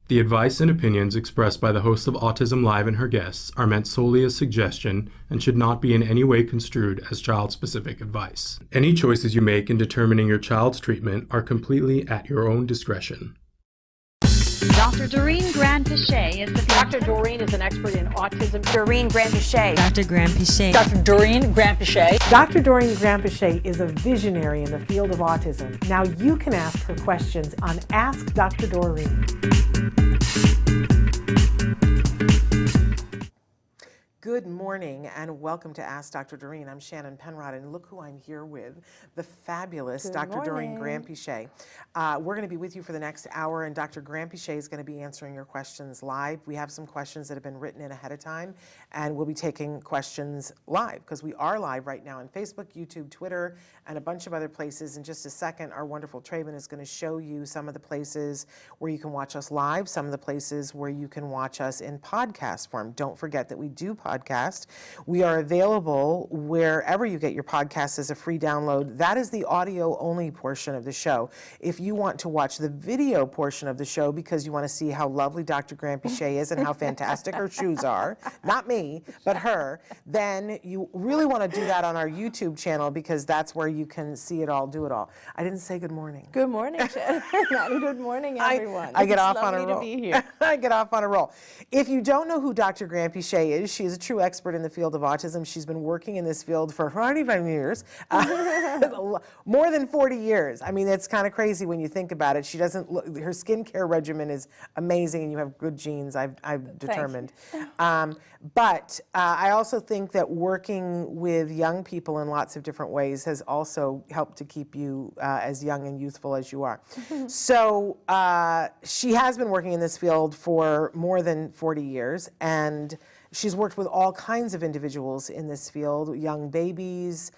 The advice and opinions expressed by the host of Autism Live and her guests are meant solely as suggestion and should not be in any way construed as child-specific advice. Any choices you make in determining your child's treatment are completely at your own discretion. Dr. Doreen Granpeesheh is the Dr. Doreen is an expert in autism. Doreen Granpeesheh. Dr. Granpeesheh. Dr. Doreen Granpeesheh. Dr. Doreen Granpeesheh is a visionary in the field of autism. Now you can ask her questions on Ask Dr. Doreen. Good morning and welcome to Ask Dr. Doreen. I'm Shannon Penrod and look who I'm here with, the fabulous Dr. Doreen Granpeesheh. We're going to be with you for the next hour and Dr. Granpeesheh is going to be answering your questions live. We have some questions that have been written in ahead of time and we'll be taking questions live because we are live right now on Facebook, YouTube, Twitter, and a bunch of other places. In just a second, our wonderful Traven is going to show you some of the places where you can watch us live, some of the places where you can watch us in podcast form. Don't forget that we do podcast. We are available wherever you get your podcasts as a free download. That is the audio only portion of the show. If you want to watch the video portion of the show because you want to see how lovely Dr. Granpeesheh is and how fantastic her shoes are, not me, but her, then you really want to do that on our YouTube channel because that's where you can see it all, do it all. I didn't say good morning. Good morning, Shannon. Good morning, everyone. I get off on a roll. To be here. I get off on a roll. If you don't know who Dr. Granpeesheh is, she is a true expert in the field of autism. She's been working in this field for 45 years, more than 40 years. I mean, it's kind of crazy when you think about it. She doesn't look, her skincare regimen is amazing, and you have good genes, I've determined. But I also think that working with young people in lots of different ways has also helped to keep you as young and youthful as you are. So she has been working in this field for more than 40 years, and she's worked with all kinds of individuals in this field, young babies,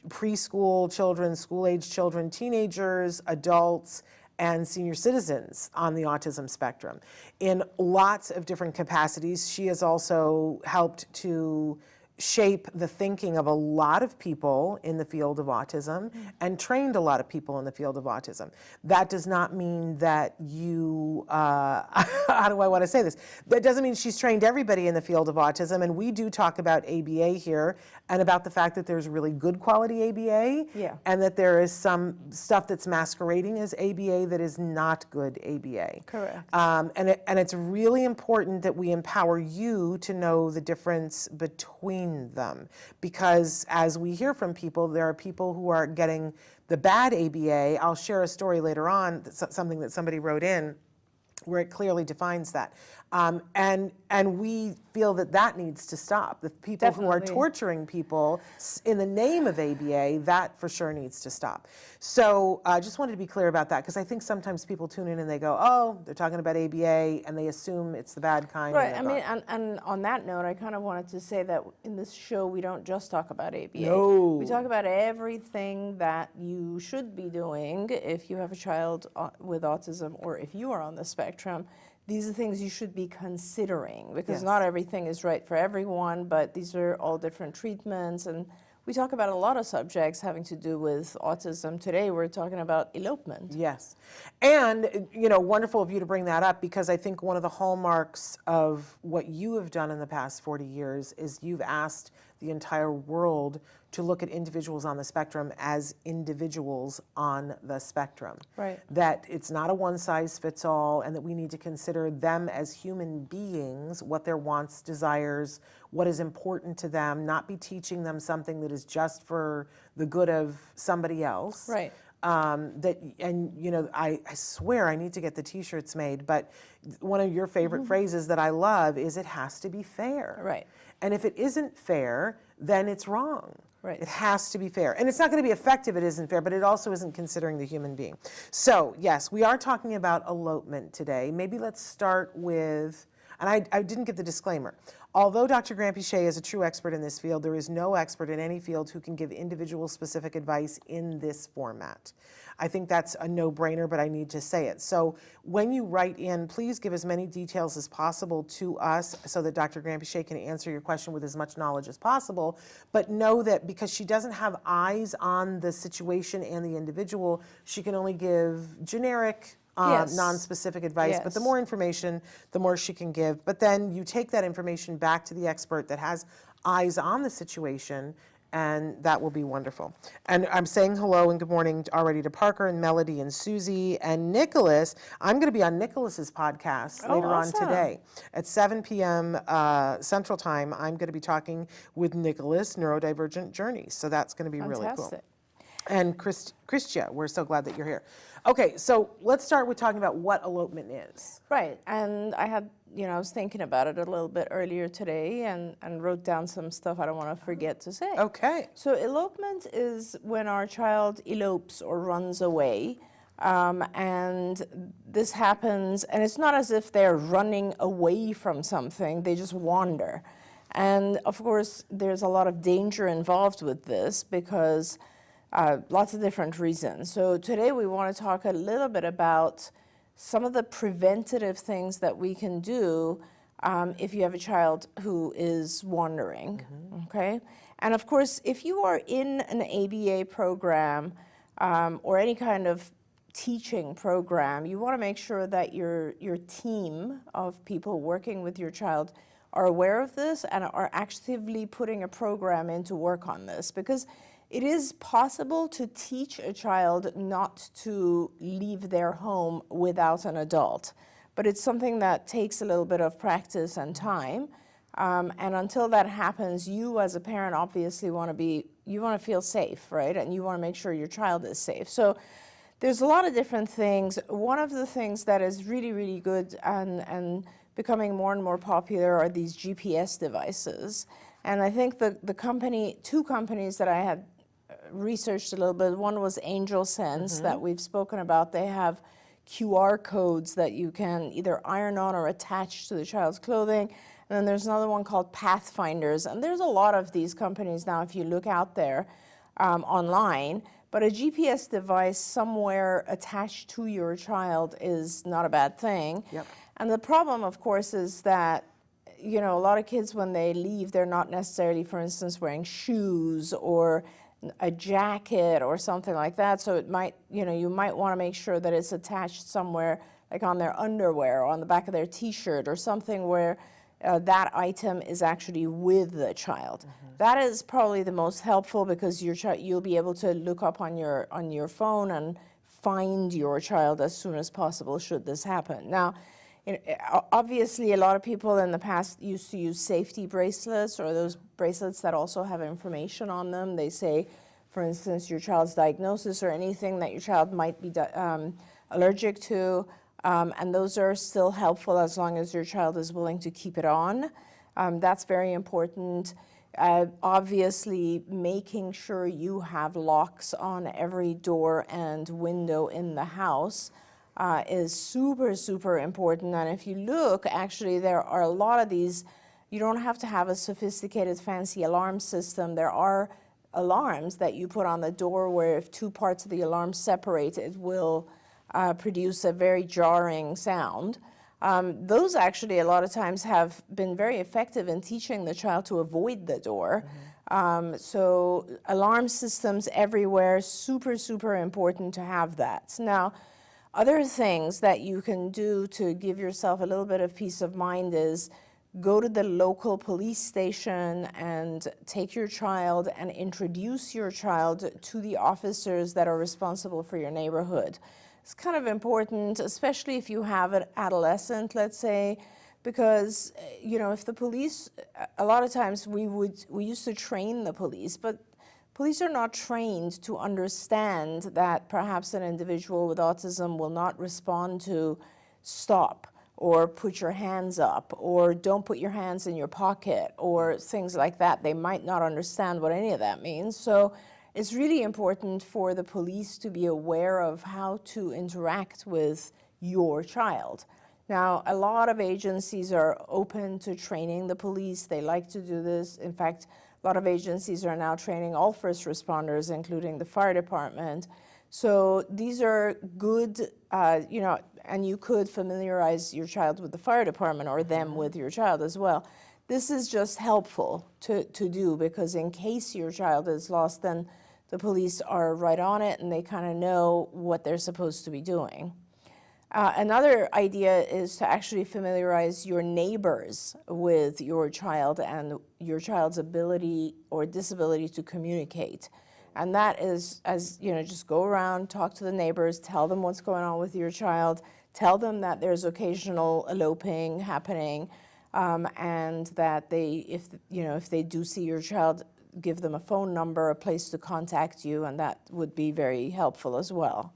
preschool children, school-age children, teenagers, adults, and senior citizens on the autism spectrum. In lots of different capacities, she has also helped to shape the thinking of a lot of people in the field of autism and trained a lot of people in the field of autism. That does not mean that you, how do I want to say this? That doesn't mean she's trained everybody in the field of autism, and we do talk about ABA here and about the fact that there's really good quality ABA and that there is some stuff that's masquerading as ABA that is not good ABA. Correct. And it's really important that we empower you to know the difference between them, because as we hear from people, there are people who are getting the bad ABA. I'll share a story later on, something that somebody wrote in where it clearly defines that. And we feel that that needs to stop. The people who are torturing people in the name of ABA, that for sure needs to stop. So I just wanted to be clear about that, because I think sometimes people tune in and they go, oh, they're talking about ABA, and they assume it's the bad kind. Right, I mean, and on that note, I kind of wanted to say that in this show, we don't just talk about ABA. No. We talk about everything that you should be doing if you have a child with autism or if you are on the spectrum. These are things you should be considering, because not everything is right for everyone, but these are all different treatments. And we talk about a lot of subjects having to do with autism. Today we're talking about elopement. Yes. And, you know, wonderful of you to bring that up, because I think one of the hallmarks of what you have done in the past 40 years is you've asked the entire world to look at individuals on the spectrum as individuals on the spectrum. Right. That it's not a one-size-fits-all, and that we need to consider them as human beings, what their wants, desires, what is important to them, not be teaching them something that is just for the good of somebody else. Right. And you know, I swear I need to get the t-shirts made, but one of your favorite phrases that I love is it has to be fair. Right. And if it isn't fair, then it's wrong. Right. It has to be fair. And it's not going to be effective if it isn't fair, but it also isn't considering the human being. So, yes, we are talking about elopement today. Maybe let's start with, and I didn't get the disclaimer. Although Dr. Granpeesheh is a true expert in this field, there is no expert in any field who can give individual specific advice in this format. I think that's a no-brainer, but I need to say it. So when you write in, please give as many details as possible to us so that Dr. Granpeesheh can answer your question with as much knowledge as possible. But know that because she doesn't have eyes on the situation and the individual, she can only give generic Yes. non-specific advice. But the Yes. more information, the more she can give. But then you take that information back to the expert that has eyes on the situation, and that will be wonderful. And I'm saying hello and good morning already to Parker and Melody and Susie and Nicholas. I'm going to be on Nicholas's podcast later on awesome. today at 7 p.m. Central Time. I'm going to be talking with Nicholas, Neurodivergent Journeys. So that's going to be really cool. Fantastic. And Christia, we're so glad that you're here. Okay, so let's start with talking about what elopement is. Right, and I had, I was thinking about it a little bit earlier today and wrote down some stuff I don't want to forget to say. Okay. So elopement is when our child elopes or runs away. And this happens, and it's not as if they're running away from something, they just wander. And of course, there's a lot of danger involved with this because lots of different reasons. So today we want to talk a little bit about some of the preventative things that we can do if you have a child who is wandering, okay? And of course, if you are in an ABA program or any kind of teaching program, you want to make sure that your team of people working with your child are aware of this and are actively putting a program in to work on this, because it is possible to teach a child not to leave their home without an adult, but it's something that takes a little bit of practice and time. And until that happens, you as a parent obviously want to feel safe, right? And you want to make sure your child is safe. So there's a lot of different things. One of the things that is really, really good and becoming more and more popular are these GPS devices. And I think two companies that I had researched a little bit, one was Angel Sense that we've spoken about. They have QR codes that you can either iron on or attach to the child's clothing. And then there's another one called Pathfinders. And there's a lot of these companies now if you look out there online. But a GPS device somewhere attached to your child is not a bad thing. Yep. And the problem, of course, is that a lot of kids, when they leave, they're not necessarily, for instance, wearing shoes or a jacket or something like that. So it might, you might want to make sure that it's attached somewhere, like on their underwear or on the back of their T-shirt or something where that item is actually with the child. That is probably the most helpful, because you'll be able to look up on your phone and find your child as soon as possible should this happen. Now, obviously, a lot of people in the past used to use safety bracelets, or those bracelets that also have information on them. They say, for instance, your child's diagnosis or anything that your child might be allergic to, and those are still helpful as long as your child is willing to keep it on. That's very important. Obviously, making sure you have locks on every door and window in the house is super, super important. And if you look, actually, there are a lot of these. You don't have to have a sophisticated, fancy alarm system. There are alarms that you put on the door where if two parts of the alarm separate, it will produce a very jarring sound. Those actually a lot of times have been very effective in teaching the child to avoid the door. So alarm systems everywhere, super, super important to have that. Now, other things that you can do to give yourself a little bit of peace of mind is go to the local police station and take your child and introduce your child to the officers that are responsible for your neighborhood. It's kind of important, especially if you have an adolescent, let's say, because, if the police, a lot of times we used to train the police, but police are not trained to understand that perhaps an individual with autism will not respond to stop or put your hands up or don't put your hands in your pocket or things like that. They might not understand what any of that means. So it's really important for the police to be aware of how to interact with your child. Now, a lot of agencies are open to training the police. They like to do this. In fact, a lot of agencies are now training all first responders, including the fire department. So these are good, and you could familiarize your child with the fire department or them with your child as well. This is just helpful to do, because in case your child is lost, then the police are right on it and they kind of know what they're supposed to be doing. Another idea is to actually familiarize your neighbors with your child and your child's ability or disability to communicate. And that is, as you know, just go around, talk to the neighbors, tell them what's going on with your child, tell them that there's occasional eloping happening, and that if they do see your child, give them a phone number, a place to contact you, and that would be very helpful as well.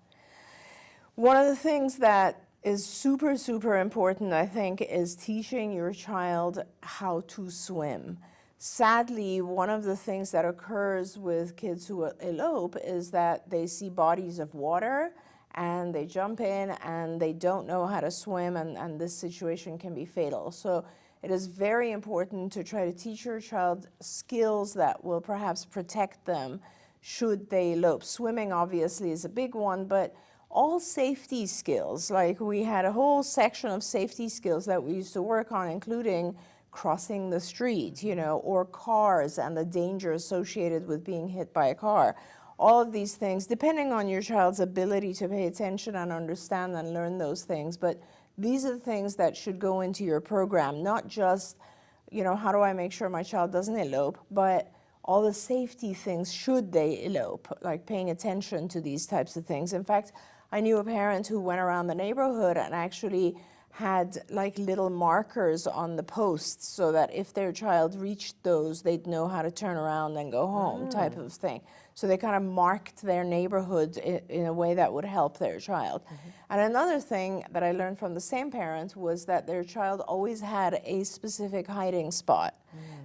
One of the things that is super, super important, I think, is teaching your child how to swim. Sadly, one of the things that occurs with kids who elope is that they see bodies of water and they jump in and they don't know how to swim, and this situation can be fatal. So it is very important to try to teach your child skills that will perhaps protect them should they elope. Swimming obviously is a big one, but all safety skills, like we had a whole section of safety skills that we used to work on, including crossing the street, or cars and the danger associated with being hit by a car. All of these things, depending on your child's ability to pay attention and understand and learn those things, but these are the things that should go into your program, not just, how do I make sure my child doesn't elope, but all the safety things should they elope, like paying attention to these types of things. In fact, I knew a parent who went around the neighborhood and actually had like little markers on the posts so that if their child reached those, they'd know how to turn around and go home, type of thing. So they kind of marked their neighborhood in a way that would help their child. And another thing that I learned from the same parent was that their child always had a specific hiding spot.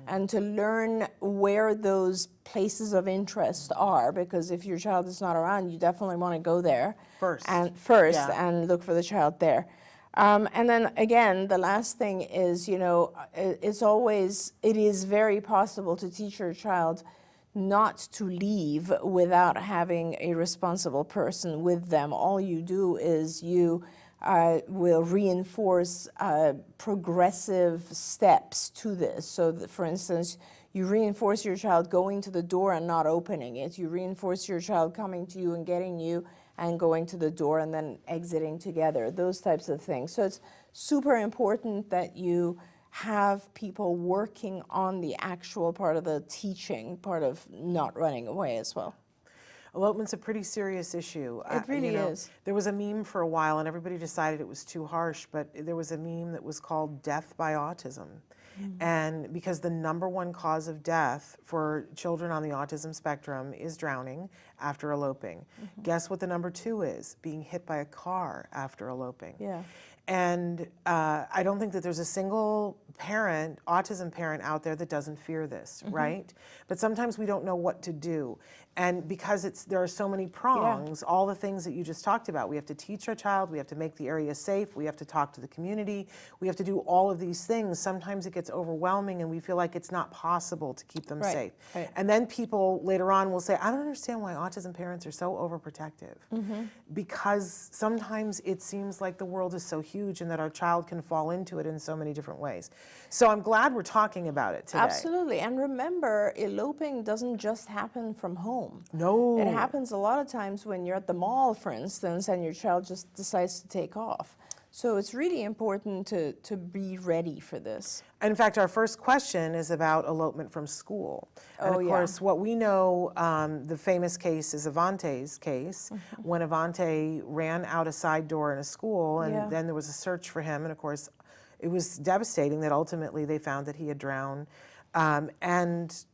And to learn where those places of interest are, because if your child is not around, you definitely want to go there first and look for the child there. And then again, the last thing is, it is very possible to teach your child not to leave without having a responsible person with them. All you do is you will reinforce progressive steps to this. So that, for instance, you reinforce your child going to the door and not opening it. You reinforce your child coming to you and getting you and going to the door and then exiting together, those types of things. So it's super important that you have people working on the actual part of the teaching, part of not running away as well. Elopement's a pretty serious issue. It really is. There was a meme for a while and everybody decided it was too harsh, but there was a meme that was called Death by Autism. And because the #1 cause of death for children on the autism spectrum is drowning after eloping. Guess what the #2 is? Being hit by a car after eloping. Yeah. And I don't think that there's a single parent, autism parent out there that doesn't fear this, right? But sometimes we don't know what to do. And because there are so many prongs, all the things that you just talked about, we have to teach our child, we have to make the area safe, we have to talk to the community, we have to do all of these things. Sometimes it gets overwhelming and we feel like it's not possible to keep them safe. Right. And then people later on will say, I don't understand why autism parents are so overprotective. Because sometimes it seems like the world is so huge and that our child can fall into it in so many different ways. So I'm glad we're talking about it today. Absolutely. And remember, eloping doesn't just happen from home. No. It happens a lot of times when you're at the mall, for instance, and your child just decides to take off. So it's really important to be ready for this. In fact, our first question is about elopement from school. And of course, what we know, the famous case is Avante's case, when Avante ran out a side door in a school, and then there was a search for him, and of course, it was devastating that ultimately they found that he had drowned. And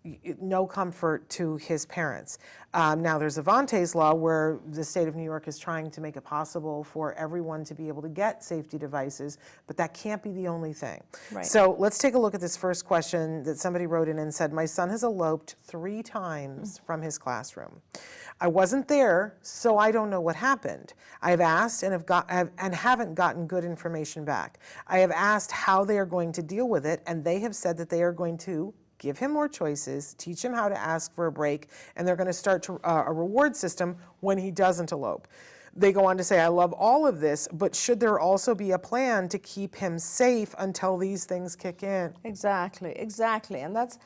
no comfort to his parents. Now there's Avante's law where the state of New York is trying to make it possible for everyone to be able to get safety devices, but that can't be the only thing. Right. So let's take a look at this first question that somebody wrote in and said, my son has eloped 3 times from his classroom. I wasn't there, so I don't know what happened. I have asked and haven't gotten good information back. I have asked how they are going to deal with it, and they have said that they are going to give him more choices, teach him how to ask for a break, and they're going to start a reward system when he doesn't elope. They go on to say, I love all of this, but should there also be a plan to keep him safe until these things kick in? Exactly. And that's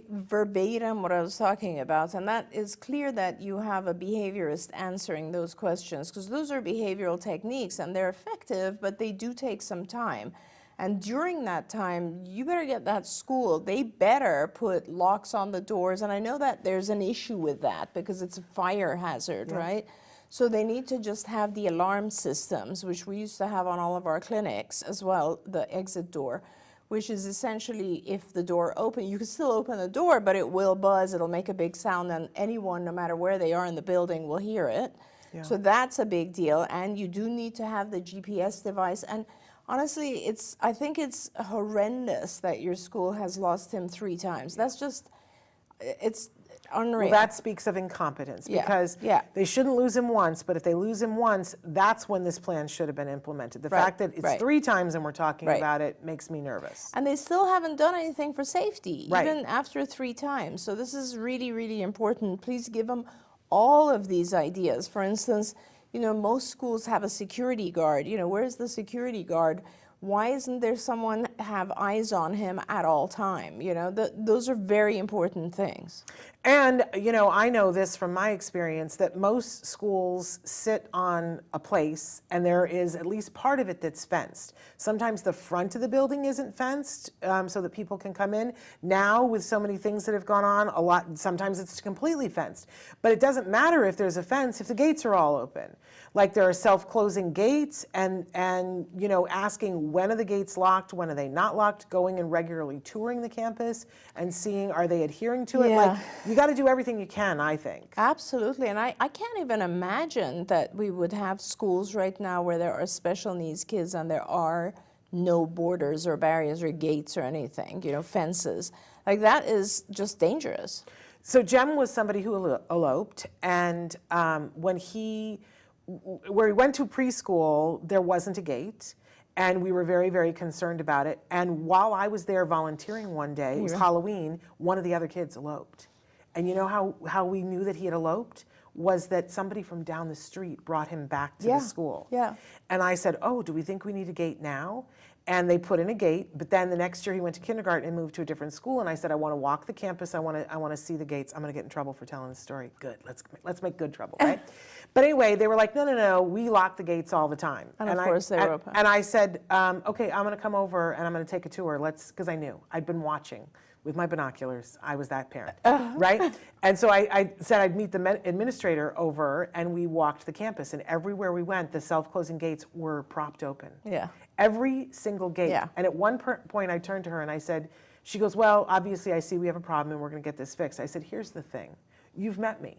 verbatim what I was talking about, and that is clear that you have a behaviorist answering those questions, because those are behavioral techniques and they're effective, but they do take some time. And during that time, you better get that school. They better put locks on the doors. And I know that there's an issue with that because it's a fire hazard, right? So they need to just have the alarm systems, which we used to have on all of our clinics as well, the exit door, which is essentially if the door open, you can still open the door, but it will buzz, it'll make a big sound, and anyone, no matter where they are in the building, will hear it. Yeah. So that's a big deal. And you do need to have the GPS device. And honestly, I think it's horrendous that your school has lost him 3 times. That's just, it's unreal. Well, that speaks of incompetence because they shouldn't lose him once, but if they lose him once, that's when this plan should have been implemented. The fact that it's 3 times and we're talking about it makes me nervous. And they still haven't done anything for safety, even after 3 times. So this is really, really important. Please give them all of these ideas. For instance, you know, most schools have a security guard. You know, where's the security guard? Why isn't there someone have eyes on him at all time? You know, those are very important things. And, you know, I know this from my experience that most schools sit on a place and there is at least part of it that's fenced. Sometimes the front of the building isn't fenced so that people can come in. Now, with so many things that have gone on, sometimes it's completely fenced. But it doesn't matter if there's a fence if the gates are all open. Like there are self-closing gates and you know, asking when are the gates locked, when are they not locked, going and regularly touring the campus and seeing are they adhering to it. Like you got to do everything you can, I think. Absolutely. And I can't even imagine that we would have schools right now where there are special needs kids and there are no borders or barriers or gates or anything, you know, fences. Like that is just dangerous. So Jem was somebody who eloped, and where he went to preschool, there wasn't a gate, and we were very, very concerned about it. And while I was there volunteering one day, it was Halloween, one of the other kids eloped. And you know how we knew that he had eloped? Was that somebody from down the street brought him back to the school. Yeah. And I said, oh, do we think we need a gate now? And they put in a gate, but then the next year he went to kindergarten and moved to a different school. And I said, I want to walk the campus. I want to see the gates. I'm going to get in trouble for telling the story. Good. Let's make good trouble, right? But anyway, they were like, no. We lock the gates all the time. And of course they were open. And I said, okay, I'm going to come over and I'm going to take a tour. Because I knew I'd been watching with my binoculars. I was that parent, right? And so I said I'd meet the administrator over, and we walked the campus. And everywhere we went, the self-closing gates were propped open. Yeah. Every single gate. Yeah. And at one point, I turned to her and I said, she goes, well, obviously I see we have a problem and we're going to get this fixed. I said, here's the thing. You've met me.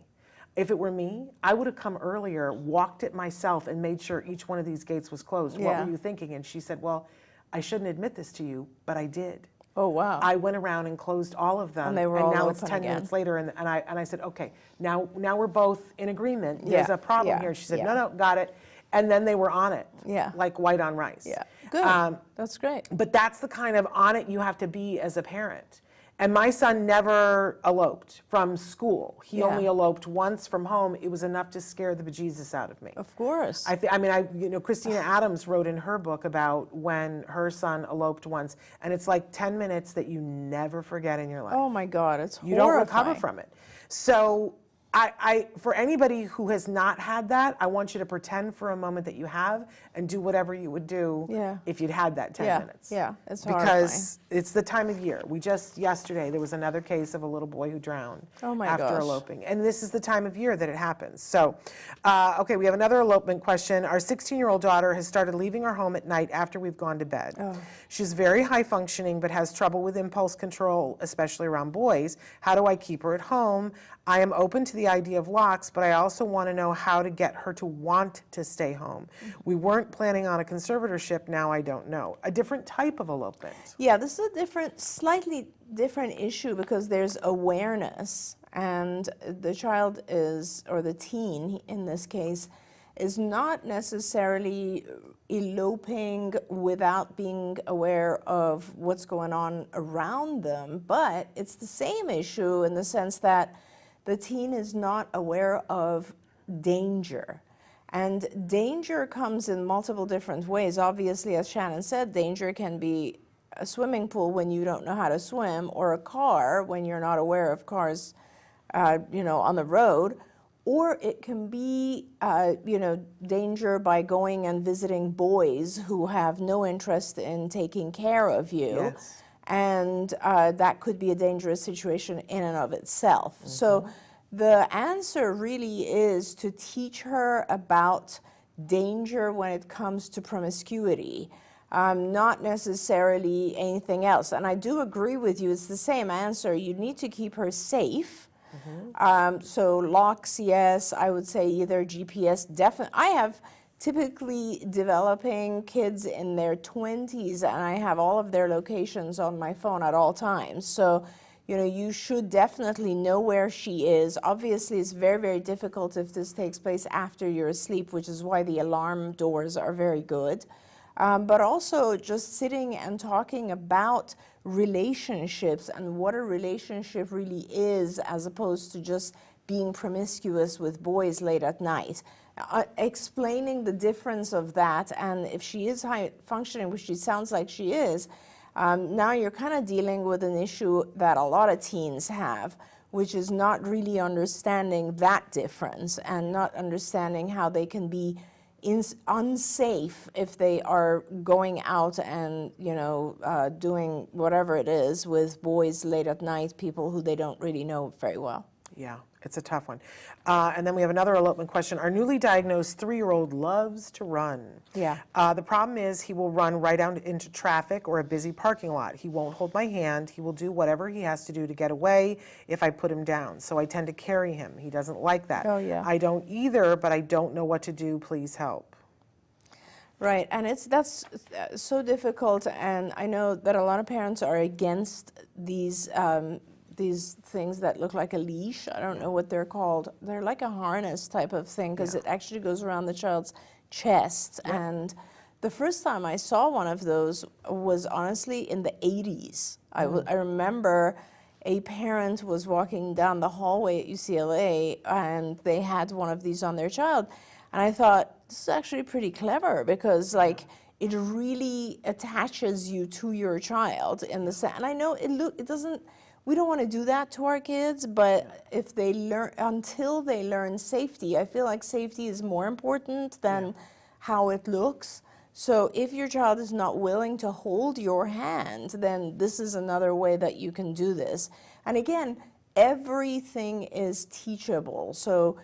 If it were me, I would have come earlier, walked it myself, and made sure each one of these gates was closed. Yeah. What were you thinking? And she said, well, I shouldn't admit this to you, but I did. Oh, wow. I went around and closed all of them. And they were all now open it's 10 again. minutes later, and I said, okay, now we're both in agreement. There's a problem here. She said, no, got it. And then they were on it, like white on rice. Yeah, good. That's great. But that's the kind of on it you have to be as a parent. And my son never eloped from school. He only eloped once from home. It was enough to scare the bejesus out of me. Of course. Christina Adams wrote in her book about when her son eloped once, and it's like 10 minutes that you never forget in your life. Oh my God, it's horrifying. You don't recover from it. So for anybody who has not had that, I want you to pretend for a moment that you have and do whatever you would do if you'd had that 10 minutes. Yeah, it's horrifying. Because it's the time of year. Yesterday, there was another case of a little boy who drowned after eloping. And this is the time of year that it happens. So, okay, we have another elopement question. Our 16-year-old daughter has started leaving our home at night after we've gone to bed. Oh. She's very high functioning, but has trouble with impulse control, especially around boys. How do I keep her at home? I am open to the idea of locks, but I also want to know how to get her to want to stay home. We weren't planning on a conservatorship, now I don't know. A different type of elopement. Yeah, this is a slightly different issue because there's awareness, and the child or the teen in this case, is not necessarily eloping without being aware of what's going on around them, but it's the same issue in the sense that the teen is not aware of danger. And danger comes in multiple different ways. Obviously, as Shannon said, danger can be a swimming pool when you don't know how to swim, or a car when you're not aware of cars, on the road. Or it can be, danger by going and visiting boys who have no interest in taking care of you. Yes. And that could be a dangerous situation in and of itself. So the answer really is to teach her about danger when it comes to promiscuity, not necessarily anything else. And I do agree with you, it's the same answer. You need to keep her safe. So locks, yes, I would say either GPS, definitely. I have typically developing kids in their 20s, and I have all of their locations on my phone at all times. So, you should definitely know where she is. Obviously, it's very, very difficult if this takes place after you're asleep, which is why the alarm doors are very good. But also just sitting and talking about relationships and what a relationship really is, as opposed to just being promiscuous with boys late at night. Explaining the difference of that, and if she is high functioning, which she sounds like she is, now you're kind of dealing with an issue that a lot of teens have, which is not really understanding that difference and not understanding how they can be unsafe if they are going out and doing whatever it is with boys late at night, people who they don't really know very well. Yeah, it's a tough one. And then we have another elopement question. Our newly diagnosed 3-year-old loves to run. Yeah. The problem is he will run right out into traffic or a busy parking lot. He won't hold my hand. He will do whatever he has to do to get away if I put him down. So I tend to carry him. He doesn't like that. Oh, yeah. I don't either, but I don't know what to do. Please help. Right, and that's so difficult, and I know that a lot of parents are against these things that look like a leash. I don't know what they're called. They're like a harness type of thing, because it actually goes around the child's chest. Yep. And the first time I saw one of those was honestly in the 80s. I remember a parent was walking down the hallway at UCLA, and they had one of these on their child. And I thought, this is actually pretty clever, because it really attaches you to your child in the sense. And I know it doesn't, we don't want to do that to our kids, but if they until they learn safety, I feel like safety is more important than how it looks. So if your child is not willing to hold your hand, then this is another way that you can do this. And again, everything is teachable. So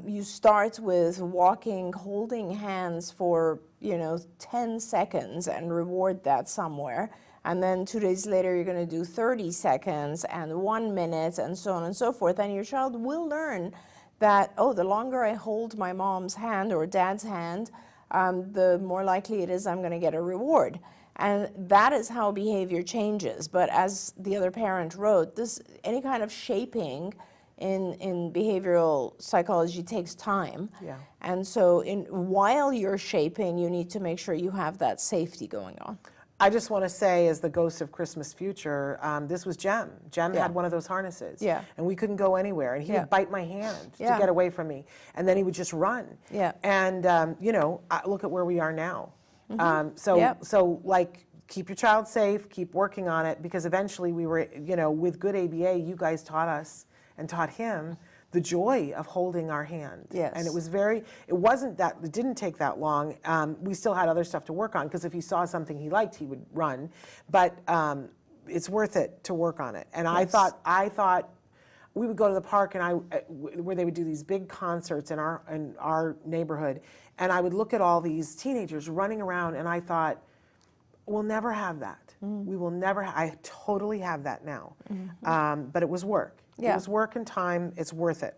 you start with walking, holding hands for 10 seconds and reward that somewhere. And then 2 days later, you're going to do 30 seconds and 1 minute and so on and so forth. And your child will learn that, oh, the longer I hold my mom's hand or dad's hand, the more likely it is I'm going to get a reward. And that is how behavior changes. But as the other parent wrote, any kind of shaping in behavioral psychology takes time. Yeah. And so while you're shaping, you need to make sure you have that safety going on. I just want to say, as the ghost of Christmas future, this was Jem. Jem had one of those harnesses. Yeah. And we couldn't go anywhere. And he would bite my hand to get away from me. And then he would just run. Yeah. And, look at where we are now. So keep your child safe, keep working on it, because eventually we were, with good ABA, you guys taught us and taught him the joy of holding our hand. Yes. And it didn't take that long. We still had other stuff to work on, because if he saw something he liked, he would run. But it's worth it to work on it. And Yes. I thought we would go to the park where they would do these big concerts in our neighborhood. And I would look at all these teenagers running around, and I thought, we'll never have that. We will never, I totally have that now. But it was work. Yeah. It was work and time. It's worth it.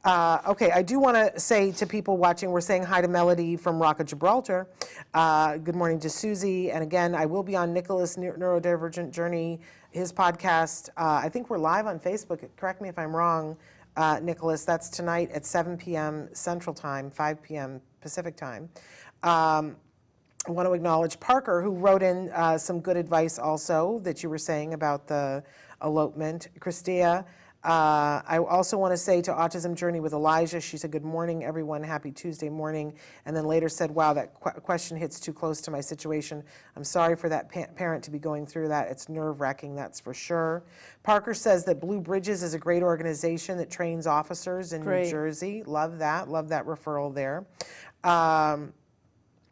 Okay, I do want to say to people watching, we're saying hi to Melody from Rock of Gibraltar. Good morning to Susie. And again, I will be on Nicholas' Neurodivergent Journey, his podcast. I think we're live on Facebook. Correct me if I'm wrong, Nicholas. That's tonight at 7 p.m. Central Time, 5 p.m. Pacific Time. I want to acknowledge Parker, who wrote in some good advice also that you were saying about the elopement. Christia, I also want to say to Autism Journey with Elijah, she said, good morning, everyone, happy Tuesday morning, and then later said, wow, that question hits too close to my situation. I'm sorry for that parent to be going through that. It's nerve-wracking, that's for sure. Parker says that Blue Bridges is a great organization that trains officers in New Jersey. Love that referral there.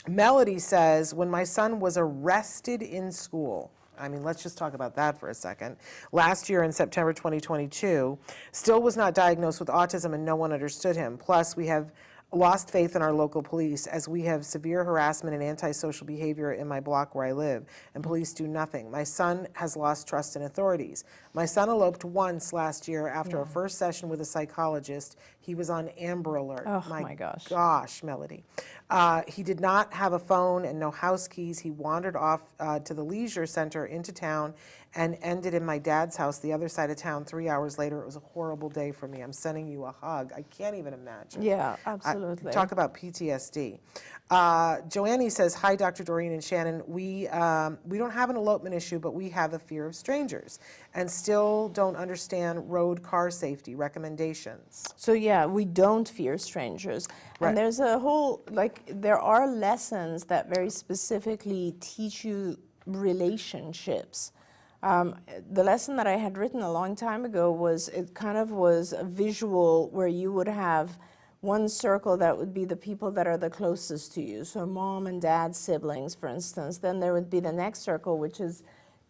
Melody says, when my son was arrested in school, I mean, let's just talk about that for a second. Last year in September 2022, still was not diagnosed with autism and no one understood him. Plus, we have lost faith in our local police as we have severe harassment and antisocial behavior in my block where I live, and police do nothing. My son has lost trust in authorities. My son eloped once last year after a first session with a psychologist. He was on Amber Alert. Oh my gosh. Gosh, Melody. He did not have a phone and no house keys. He wandered off to the leisure center into town and ended in my dad's house the other side of town 3 hours later. It was a horrible day for me. I'm sending you a hug. I can't even imagine. Yeah, absolutely. Talk about PTSD. Joanne says, hi, Dr. Doreen and Shannon. We don't have an elopement issue, but we have a fear of strangers and still don't understand road car safety recommendations. So yeah, we don't fear strangers. Right. And there's a whole, there are lessons that very specifically teach you relationships. The lesson that I had written a long time ago was, it kind of was a visual where you would have one circle that would be the people that are the closest to you. So mom and dad, siblings, for instance. Then there would be the next circle, which is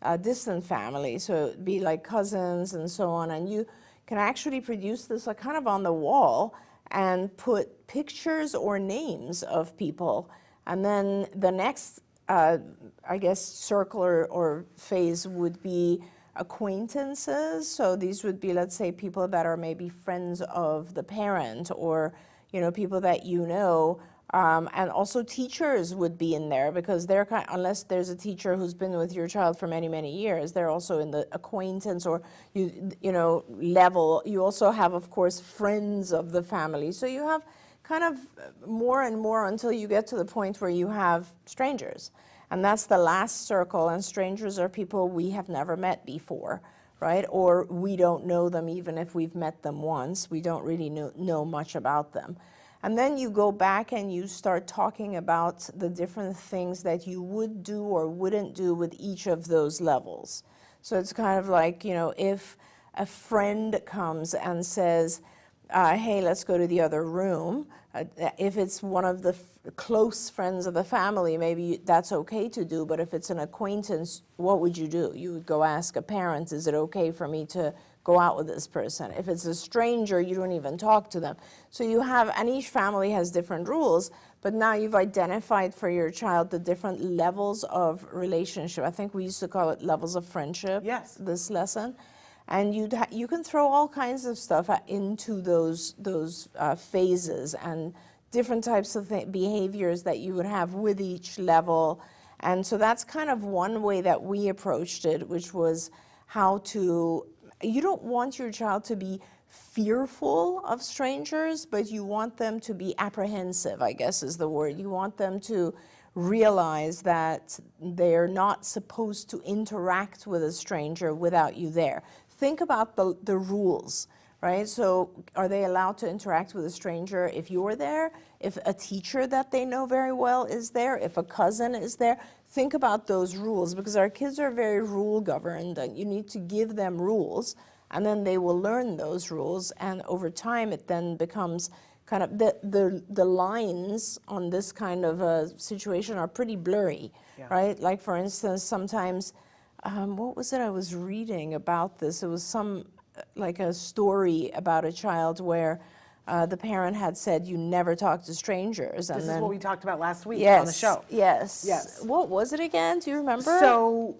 a distant family. So it'd be like cousins and so on. And you can actually produce this kind of on the wall and put pictures or names of people. And then the next I guess, circle or phase would be acquaintances. So these would be, let's say, people that are maybe friends of the parent or, people that you know. And also teachers would be in there because they're unless there's a teacher who's been with your child for many, many years, they're also in the acquaintance or, level. You also have, of course, friends of the family. So you have kind of more and more until you get to the point where you have strangers. And that's the last circle, and strangers are people we have never met before, right? Or we don't know them even if we've met them once. We don't really know much about them. And then you go back and you start talking about the different things that you would do or wouldn't do with each of those levels. So it's kind of like, if a friend comes and says, hey, let's go to the other room. If it's one of the close friends of the family, maybe that's okay to do, but if it's an acquaintance, what would you do? You would go ask a parent, is it okay for me to go out with this person? If it's a stranger, you don't even talk to them. So you have, and each family has different rules, but now you've identified for your child the different levels of relationship. I think we used to call it levels of friendship, Yes. this lesson. And you can throw all kinds of stuff into those phases and different types of behaviors that you would have with each level. And so that's kind of one way that we approached it, which was how to, you don't want your child to be fearful of strangers, but you want them to be apprehensive, I guess is the word. You want them to realize that they're not supposed to interact with a stranger without you there. Think about the rules, right? So are they allowed to interact with a stranger if you're there? If a teacher that they know very well is there? If a cousin is there? Think about those rules because our kids are very rule governed and you need to give them rules and then they will learn those rules and over time it then becomes kind of the lines on this kind of a situation are pretty blurry, right? Like for instance, sometimes what was it I was reading about this? It was like a story about a child where the parent had said, you never talk to strangers. And This then, is what we talked about last week yes, on the show. Yes. What was it again? Do you remember? So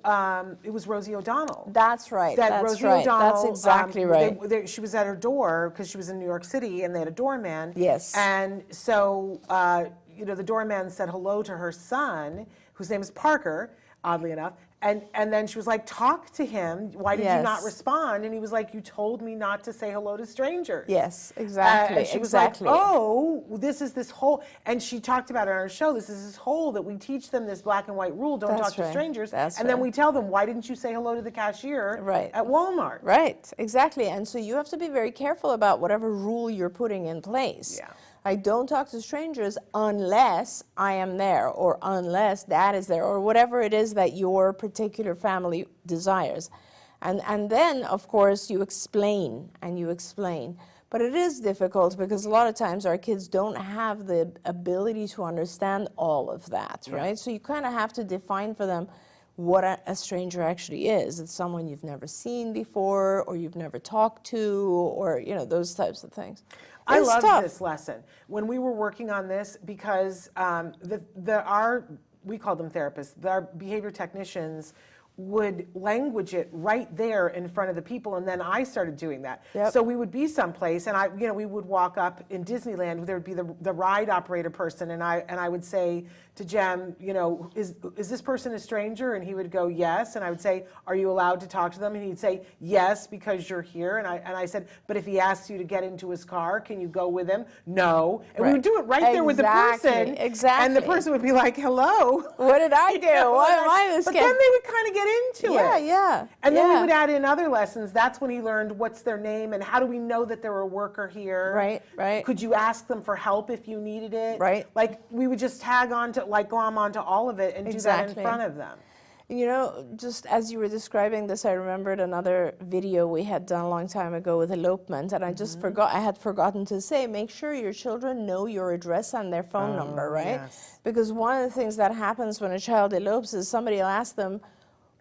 it was Rosie O'Donnell. That's right. That That's Rosie right. O'Donnell, That's exactly right. She was at her door because she was in New York City and they had a doorman. Yes. And so, the doorman said hello to her son, whose name is Parker, oddly enough, And then she was like, talk to him. Why did you not Yes. respond? And he was like, you told me not to say hello to strangers. Yes, exactly. And she was exactly. like, oh, this is this whole, and she talked about it on her show, this is this whole that we teach them this black and white rule, don't That's talk to right. strangers. That's and then right. we tell them, why didn't you say hello to the cashier Right. at Walmart? Right, exactly. And so you have to be very careful about whatever rule you're putting in place. Yeah. I don't talk to strangers unless I am there, or unless Dad is there, or whatever it is that your particular family desires. And then, of course, you explain and you explain. But it is difficult because a lot of times our kids don't have the ability to understand all of that, right? So you kind of have to define for them what a stranger actually is. It's someone you've never seen before, or you've never talked to, or, you know, those types of things. I It's loved tough. this lesson when we were working on this because we called them therapists, our behavior technicians would language it right there in front of the people, and then I started doing that. Yep. So we would be someplace, and we would walk up in Disneyland. There would be the ride operator person, and I would say to Jem, is this person a stranger? And he would go, yes. And I would say, are you allowed to talk to them? And he'd say, yes, because you're here. And I said, but if he asks you to get into his car, can you go with him? No. And we would do it right there with the person. Exactly. And the person would be like, hello. What did I do? Why am I this But kid? then they would kind of get into Yeah, it. yeah. And then we yeah. would add in other lessons. That's when he learned what's their name and how do we know that they're a worker here. Right, right. Could you ask them for help if you needed it? Right. Like we would just tag on to, like glom onto all of it and do that Exactly. in front of them. You know, just as you were describing this, I remembered another video we had done a long time ago with Elopement, and I just I had forgotten to say, make sure your children know your address and their phone number, right? yes. Because one of the things that happens when a child elopes is somebody will ask them,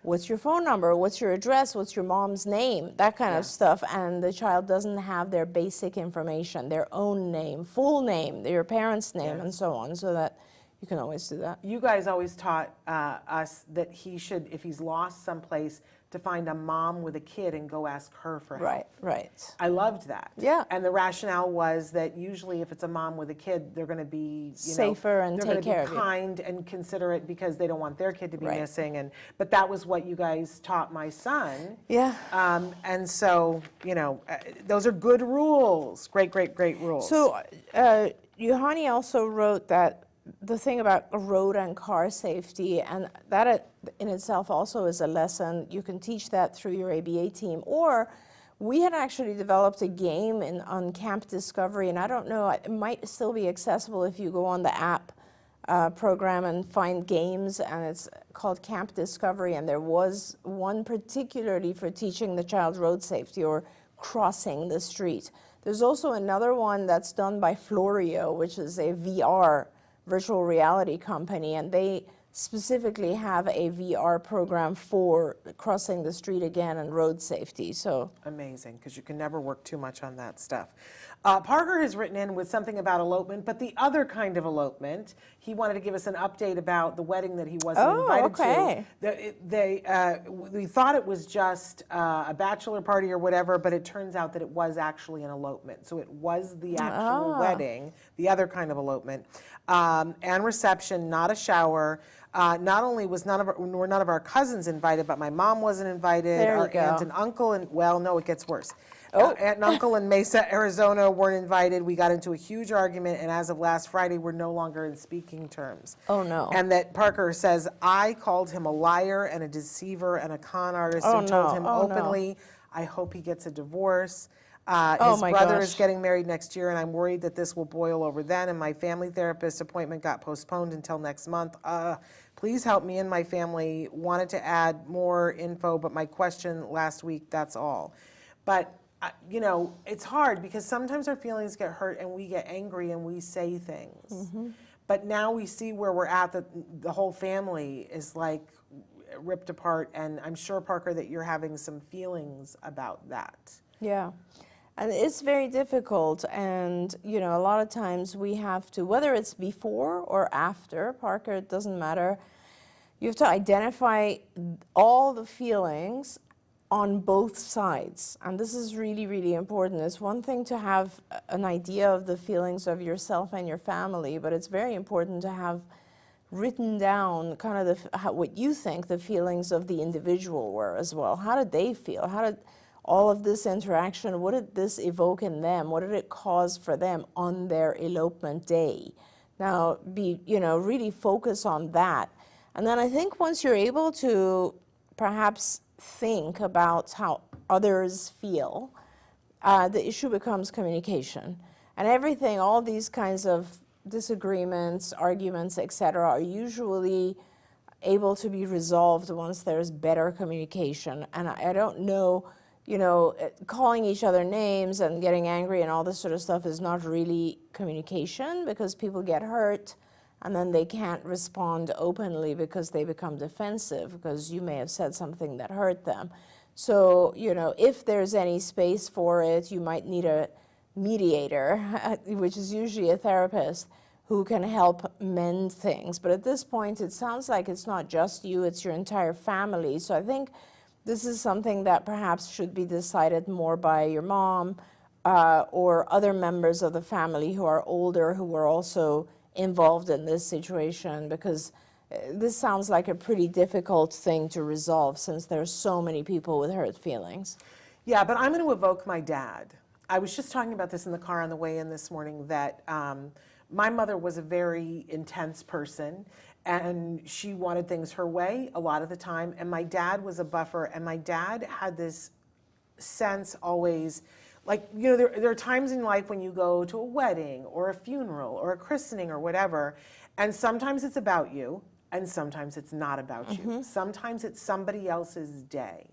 what's your phone number? What's your address? What's your mom's name? That kind of stuff. And the child doesn't have their basic information, their own name, full name, their parents' name, and so on, so that you can always do that. You guys always taught us that he should, if he's lost someplace, to find a mom with a kid and go ask her for help. Right, right. I loved that. Yeah. And the rationale was that usually if it's a mom with a kid, they're going to be Safer and they're take gonna care be of you. kind and considerate because they don't want their kid to be Right. missing. But that was what you guys taught my son. Yeah. And so, those are good rules. Great, great, great rules. So, Yohani also wrote that the thing about road and car safety, and that in itself also is a lesson. You can teach that through your ABA team, or we had actually developed a game on Camp Discovery, and I don't know, it might still be accessible if you go on the app program and find games, and it's called Camp Discovery, and there was one particularly for teaching the child road safety or crossing the street. There's also another one that's done by Florio, which is a VR, virtual reality company, and they specifically have a VR program for crossing the street again and road safety. So amazing, because you can never work too much on that stuff. Parker has written in with something about elopement, but the other kind of elopement. He wanted to give us an update about the wedding that he wasn't invited to. We thought it was just a bachelor party or whatever, but it turns out that it was actually an elopement. So it was the actual wedding, the other kind of elopement, and reception, not a shower. Not only were none of our cousins invited, but my mom wasn't invited. There you Our go. aunt and uncle, and well, no, it gets worse. Aunt and uncle in Mesa, Arizona weren't invited. We got into a huge argument, and as of last Friday, we're no longer in speaking terms. Oh, no. And that Parker says, I called him a liar and a deceiver and a con artist and told him openly, I hope he gets a divorce. His my brother gosh. is getting married next year, and I'm worried that this will boil over then, and my family therapist appointment got postponed until next month. Please help me and my family. Wanted to add more info, but my question last week, that's all. But, it's hard because sometimes our feelings get hurt and we get angry and we say things. Mm-hmm. But now we see where we're at, that the whole family is like ripped apart, and I'm sure, Parker, that you're having some feelings about that. yeah. And it's very difficult, and a lot of times we have to, whether it's before or after, Parker, it doesn't matter, you have to identify all the feelings on both sides. And this is really, really important. It's one thing to have an idea of the feelings of yourself and your family, but it's very important to have written down kind of what you think the feelings of the individual were as well. How did they feel? How did all of this interaction, what did this evoke in them? What did it cause for them on their elopement day? Now, really focus on that. And then I think once you're able to perhaps think about how others feel, the issue becomes communication. And everything, all these kinds of disagreements, arguments, etc., are usually able to be resolved once there's better communication. And I don't know, calling each other names and getting angry and all this sort of stuff is not really communication, because people get hurt and then they can't respond openly because they become defensive because you may have said something that hurt them. So, if there's any space for it, you might need a mediator, which is usually a therapist, who can help mend things. But at this point, it sounds like it's not just you, it's your entire family. So I think this is something that perhaps should be decided more by your mom or other members of the family who are older, who are also involved in this situation, because this sounds like a pretty difficult thing to resolve since there's so many people with hurt feelings. Yeah, but I'm going to evoke my dad. I was just talking about this in the car on the way in this morning, that my mother was a very intense person, and she wanted things her way a lot of the time, and my dad was a buffer, and my dad had this sense always, like, there are times in life when you go to a wedding or a funeral or a christening or whatever, and sometimes it's about you, and sometimes it's not about you. Sometimes it's somebody else's day.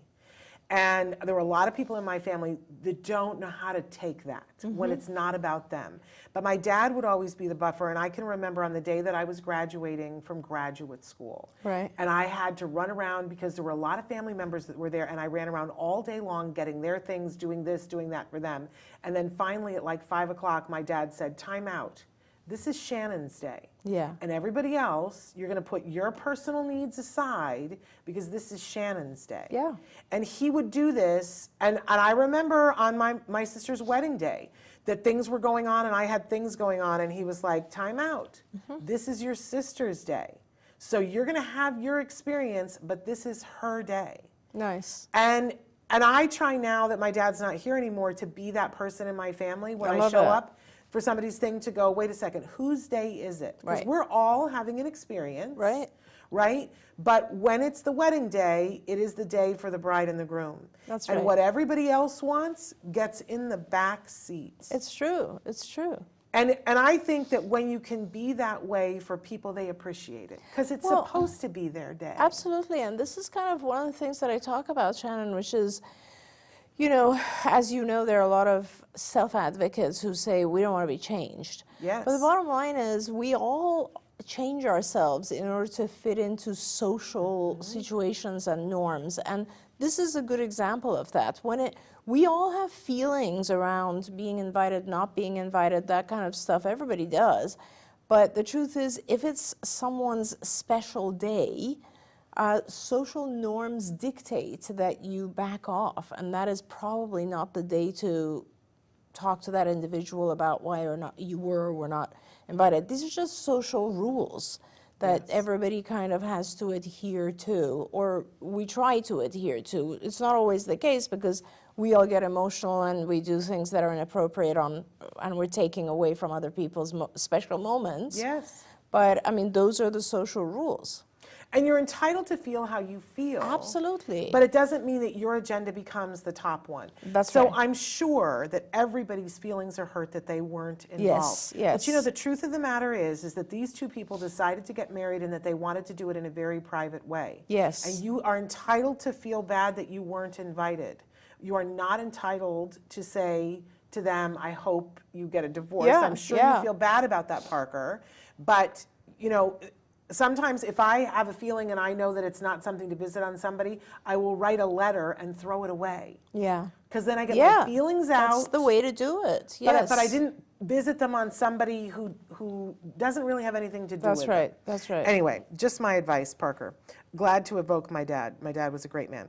And there were a lot of people in my family that don't know how to take that when it's not about them. But my dad would always be the buffer, and I can remember on the day that I was graduating from graduate school. Right. And I had to run around because there were a lot of family members that were there, and I ran around all day long getting their things, doing this, doing that for them. And then finally at like 5 o'clock, my dad said, "Time out. This is Shannon's day. Yeah. And everybody else, you're going to put your personal needs aside because this is Shannon's day." Yeah. And he would do this. And I remember on my sister's wedding day that things were going on and I had things going on. And he was like, "Time out. This is your sister's day. So you're going to have your experience, but this is her day." Nice. And I try now that my dad's not here anymore to be that person in my family when I show up for somebody's thing, to go, wait a second, whose day is it? Because Right. we're all having an experience. Right. Right? But when it's the wedding day, it is the day for the bride and the groom. That's and right. what everybody else wants gets in the back seat. It's true. It's true. And I think that when you can be that way for people, they appreciate it. Because it's Well, supposed to be their day. Absolutely. And this is kind of one of the things that I talk about, Shannon, which is, as you know, there are a lot of self-advocates who say we don't want to be changed. Yes. But the bottom line is we all change ourselves in order to fit into social situations and norms. And this is a good example of that. We all have feelings around being invited, not being invited, that kind of stuff. Everybody does. But the truth is, if it's someone's special day, social norms dictate that you back off, and that is probably not the day to talk to that individual about why or not you were or were not invited. These are just social rules that everybody kind of has to adhere to, or we try to adhere to. It's not always the case because we all get emotional and we do things that are inappropriate and we're taking away from other people's special moments. Yes. But I mean, those are the social rules. And you're entitled to feel how you feel. Absolutely. But it doesn't mean that your agenda becomes the top one. That's so right. I'm sure that everybody's feelings are hurt that they weren't involved. Yes, yes. But the truth of the matter is that these two people decided to get married and that they wanted to do it in a very private way. Yes. And you are entitled to feel bad that you weren't invited. You are not entitled to say to them, "I hope you get a divorce." Yeah, I'm sure yeah. you feel bad about that, Parker. But, sometimes if I have a feeling and I know that it's not something to visit on somebody, I will write a letter and throw it away. Yeah. because then I get my feelings out. That's the way to do it. Yes. But I didn't visit them on somebody who doesn't really have anything to do with it. That's right. That's right. Anyway, just my advice, Parker. Glad to evoke my dad. My dad was a great man.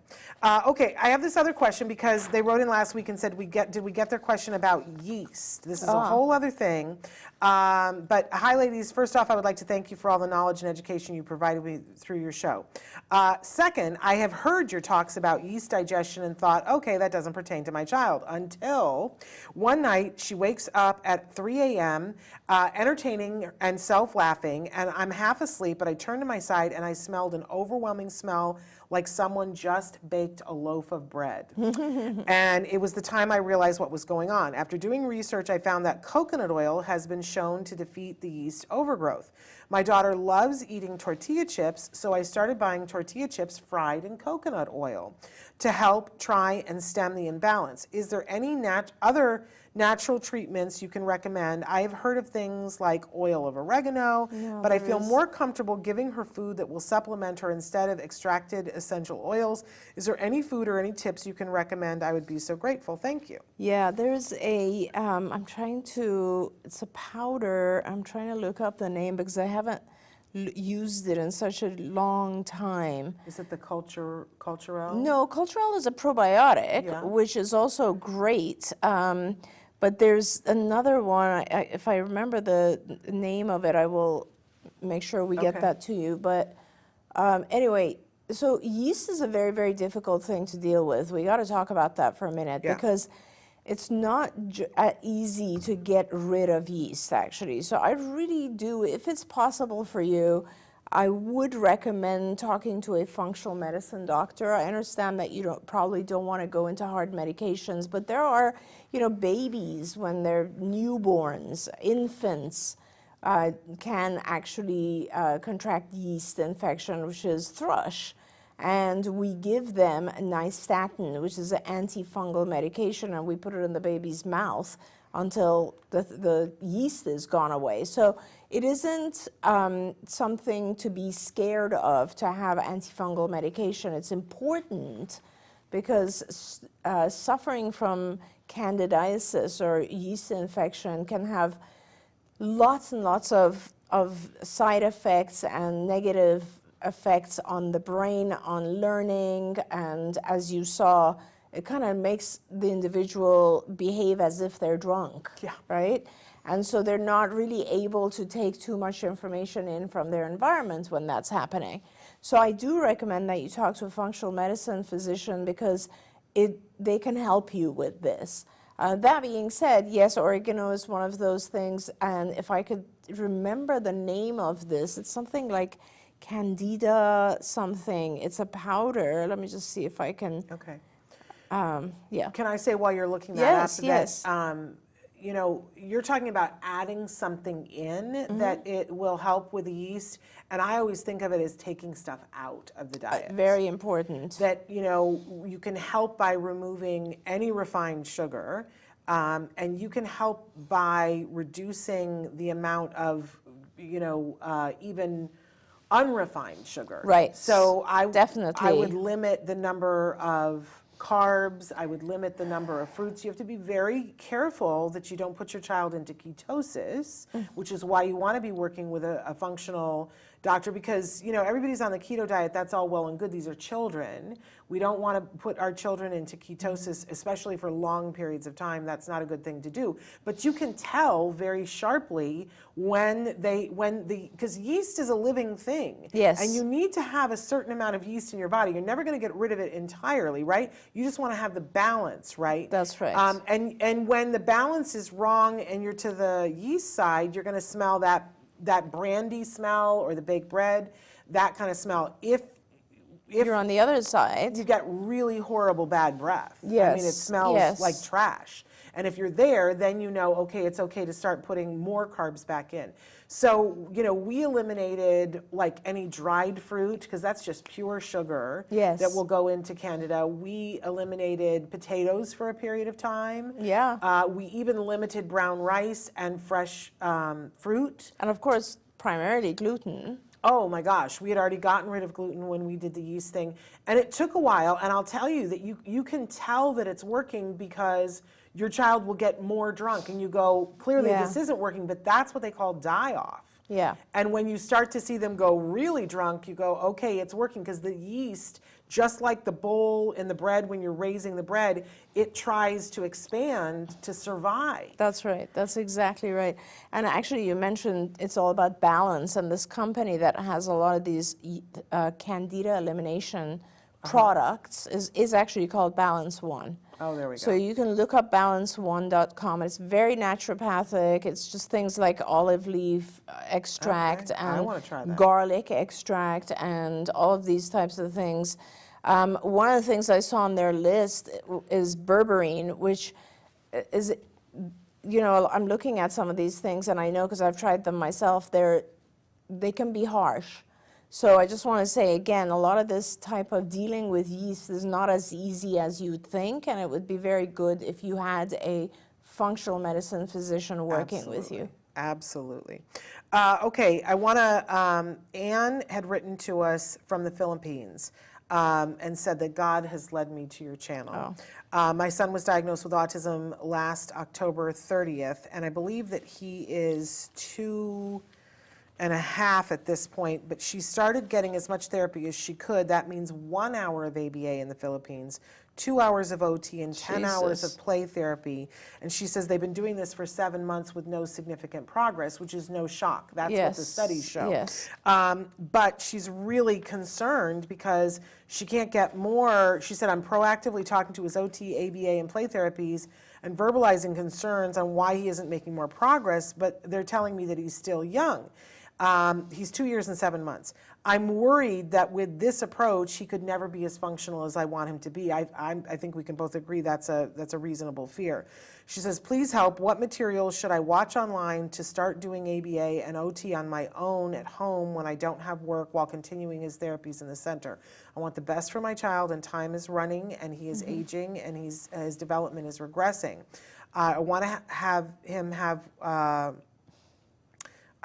Okay, I have this other question because they wrote in last week and said, did we get their question about yeast? This is a whole other thing. But hi, ladies. First off, I would like to thank you for all the knowledge and education you provided me through your show. Second, I have heard your talks about yeast digestion and thought, okay, that doesn't pertain to my child. Until one night, she wakes up at 3 a.m., entertaining and self-laughing, and I'm half asleep, but I turned to my side and I smelled an overwhelming smell like someone just baked a loaf of bread. And it was the time I realized what was going on. After doing research, I found that coconut oil has been shown to defeat the yeast overgrowth. My daughter loves eating tortilla chips, so I started buying tortilla chips fried in coconut oil to help try and stem the imbalance. Is there any other natural treatments you can recommend? I have heard of things like oil of oregano, but I feel more comfortable giving her food that will supplement her instead of extracted essential oils. Is there any food or any tips you can recommend? I would be so grateful. Thank you. Yeah, there's a, it's a powder. I'm trying to look up the name because I haven't used it in such a long time. Is it the culturel? No, culturel is a probiotic, which is also great. But there's another one, if I remember the name of it, I will make sure we get that to you. But anyway, so yeast is a very, very difficult thing to deal with. We got to talk about that for a minute because it's not easy to get rid of yeast, actually. So I really do, if it's possible for you, I would recommend talking to a functional medicine doctor. I understand that you probably don't want to go into hard medications, but there are, babies when they're newborns, infants can actually contract yeast infection, which is thrush. And we give them nystatin, which is an antifungal medication, and we put it in the baby's mouth until the yeast is gone away. So it isn't something to be scared of to have antifungal medication. It's important because suffering from candidiasis or yeast infection can have lots and lots of side effects and negative effects on the brain, on learning, and as you saw, it kind of makes the individual behave as if they're drunk, right? And so they're not really able to take too much information in from their environment when that's happening. So I do recommend that you talk to a functional medicine physician because they can help you with this. That being said, yes, oregano is one of those things, and if I could remember the name of this, it's something like Candida something. It's a powder. Let me just see if I can. Okay. Yeah. Can I say while you're looking that up? Yes. That, you're talking about adding something in that it will help with the yeast, and I always think of it as taking stuff out of the diet. Very important. That, you can help by removing any refined sugar, and you can help by reducing the amount of, even unrefined sugar. Right. So I definitely would limit the number of carbs. I would limit the number of fruits. You have to be very careful that you don't put your child into ketosis, which is why you want to be working with a functional doctor because, everybody's on the keto diet. That's all well and good. These are children. We don't want to put our children into ketosis, especially for long periods of time. That's not a good thing to do. But you can tell very sharply because yeast is a living thing. Yes. And you need to have a certain amount of yeast in your body. You're never going to get rid of it entirely, right? You just want to have the balance, right? That's right. And when the balance is wrong and you're to the yeast side, you're going to smell that brandy smell or the baked bread, that kind of smell. If you're on the other side, you get really horrible bad breath. Yes. I mean, it smells like trash. And if you're there, then okay, it's okay to start putting more carbs back in. So, we eliminated like any dried fruit because that's just pure sugar that will go into Candida. We eliminated potatoes for a period of time. Yeah. We even limited brown rice and fresh fruit. And of course, primarily gluten. Oh my gosh, we had already gotten rid of gluten when we did the yeast thing. And it took a while, and I'll tell you that you can tell that it's working because your child will get more drunk and you go, clearly this isn't working, but that's what they call die-off. Yeah. And when you start to see them go really drunk, you go, okay, it's working, because the yeast, just like the bowl in the bread when you're raising the bread, it tries to expand to survive. That's right. That's exactly right. And actually, you mentioned it's all about balance, and this company that has a lot of these candida elimination products is actually called Balance One. Oh, there we go. So you can look up balance1.com. It's very naturopathic. It's just things like olive leaf extract I wanna try and that. garlic extract and all of these types of things. One of the things I saw on their list is berberine, which is, you know, I'm looking at some of these things, and I know because I've tried them myself, they can be harsh. So I just want to say again, a lot of this type of dealing with yeast is not as easy as you'd think, and it would be very good if you had a functional medicine physician working with you. Absolutely. Okay, I want to, Anne had written to us from the Philippines and said that God has led me to your channel. My son was diagnosed with autism last October 30th, and I believe that he is 2.5 at this point, but she started getting as much therapy as she could. That means 1 hour of ABA in the Philippines, 2 hours of OT, and 10 hours of play therapy. And she says they've been doing this for 7 months with no significant progress, which is no shock. That's what the studies show. Yes. But she's really concerned because she can't get more. She said, I'm proactively talking to his OT, ABA, and play therapies and verbalizing concerns on why he isn't making more progress, but they're telling me that he's still young. He's 2 years and 7 months. I'm worried that with this approach, he could never be as functional as I want him to be. I think we can both agree that's a reasonable fear. She says, please help. What materials should I watch online to start doing ABA and OT on my own at home when I don't have work while continuing his therapies in the center? I want the best for my child, and time is running, and he is aging, and his development is regressing. I want to have him have...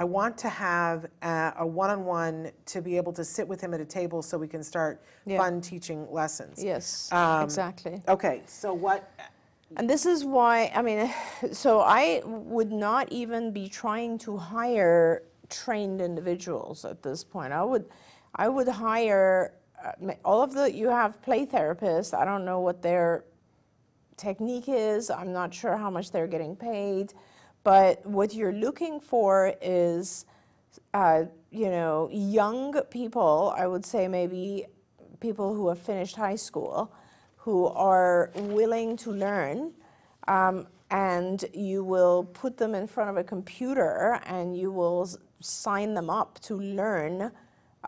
I want to have a one-on-one to be able to sit with him at a table so we can start fun teaching lessons. Yes, exactly. Okay, so what? And this is why, I mean, so I would not even be trying to hire trained individuals at this point. I would hire all of you have play therapists. I don't know what their technique is. I'm not sure how much they're getting paid. But what you're looking for is, you know, young people, I would say maybe people who have finished high school, who are willing to learn, and you will put them in front of a computer and you will sign them up to learn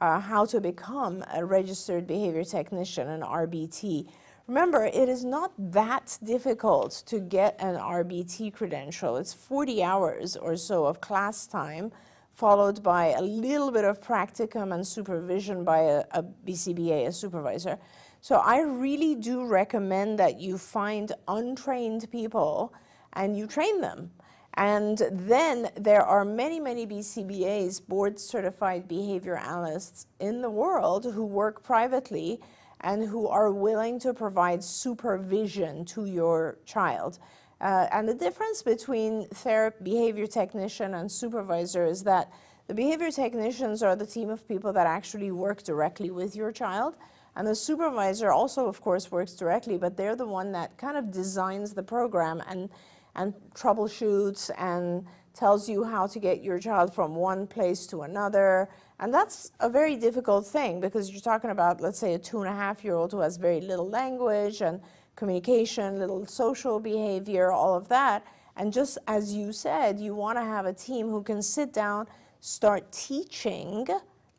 how to become a registered behavior technician, an RBT. Remember, it is not that difficult to get an RBT credential. It's 40 hours or so of class time, followed by a little bit of practicum and supervision by a BCBA, a supervisor. So I really do recommend that you find untrained people and you train them. And then there are many, many BCBAs, board-certified behavior analysts in the world who work privately and who are willing to provide supervision to your child. And the difference between behavior technician and supervisor is that the behavior technicians are the team of people that actually work directly with your child. And the supervisor also, of course, works directly, but they're the one that kind of designs the program and troubleshoots and tells you how to get your child from one place to another. And that's a very difficult thing because you're talking about, let's say, a 2.5-year-old who has very little language and communication, little social behavior, all of that. And just as you said, you want to have a team who can sit down, start teaching,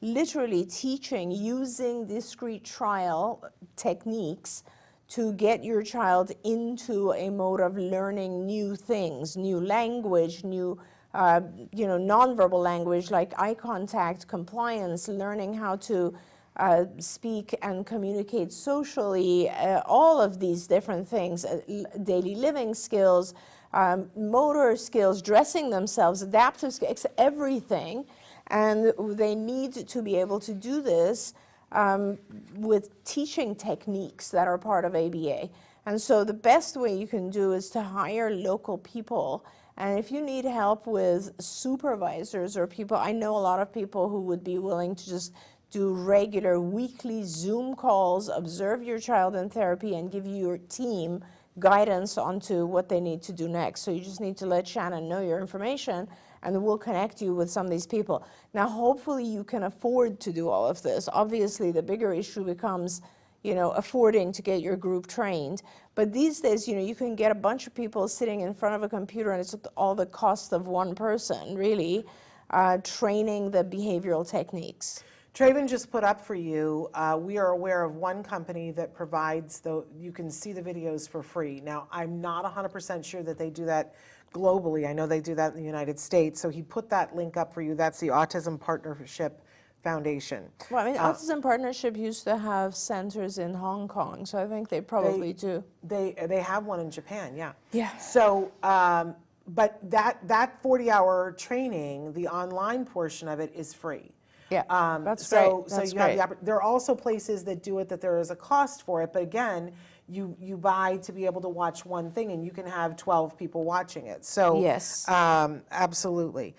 literally teaching, using discrete trial techniques to get your child into a mode of learning new things, new language, new nonverbal language like eye contact, compliance, learning how to speak and communicate socially, all of these different things, daily living skills, motor skills, dressing themselves, adaptive skills, everything. And they need to be able to do this with teaching techniques that are part of ABA. And so the best way you can do is to hire local people. And if you need help with supervisors or people, I know a lot of people who would be willing to just do regular weekly Zoom calls, observe your child in therapy, and give your team guidance onto what they need to do next. So you just need to let Shannon know your information, and we'll connect you with some of these people. Now, hopefully you can afford to do all of this. Obviously, the bigger issue becomes, you know, affording to get your group trained. But these days, you know, you can get a bunch of people sitting in front of a computer, and it's all the cost of one person, really, training the behavioral techniques. Traven just put up for you, we are aware of one company that provides, you can see the videos for free. Now, I'm not 100% sure that they do that globally. I know they do that in the United States. So he put that link up for you. That's the Autism Partnership Foundation. Well, I mean, Autism Partnership used to have centers in Hong Kong, so I think they probably do. They have one in Japan, yeah. Yeah. So, but that 40-hour training, the online portion of it is free. Yeah, that's so, great. So that's you great. have there are also places that do it that there is a cost for it, but again, you buy to be able to watch one thing, and you can have 12 people watching it. So yes, absolutely.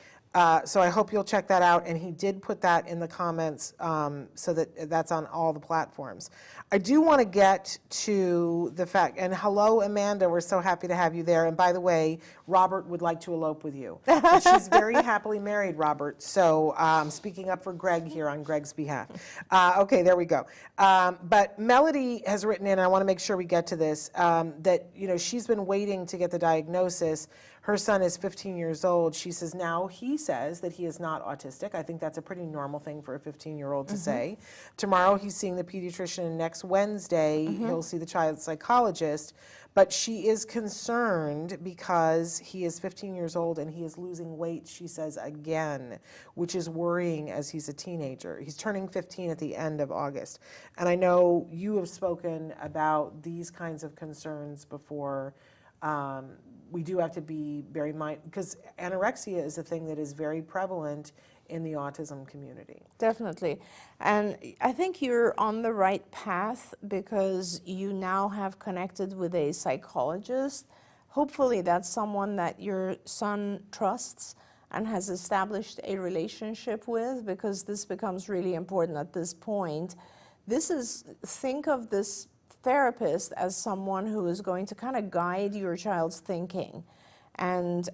So I hope you'll check that out, and he did put that in the comments so that that's on all the platforms. I do want to get to the fact, and hello, Amanda, we're so happy to have you there. And by the way, Robert would like to elope with you. But she's very happily married, Robert. So speaking up for Greg here on Greg's behalf. Okay, there we go. But Melody has written in, and I want to make sure we get to this, that, you know, she's been waiting to get the diagnosis. Her son is 15 years old. She says now he says that he is not autistic. I think that's a pretty normal thing for a 15-year-old to say. Tomorrow he's seeing the pediatrician, and next Wednesday he'll see the child psychologist. But she is concerned because he is 15 years old and he is losing weight, she says, again, which is worrying as he's a teenager. He's turning 15 at the end of August. And I know you have spoken about these kinds of concerns before. We do have to be very mindful, because anorexia is a thing that is very prevalent in the autism community. Definitely. And I think you're on the right path because you now have connected with a psychologist. Hopefully that's someone that your son trusts and has established a relationship with, because this becomes really important at this point. Think of this therapist as someone who is going to kind of guide your child's thinking and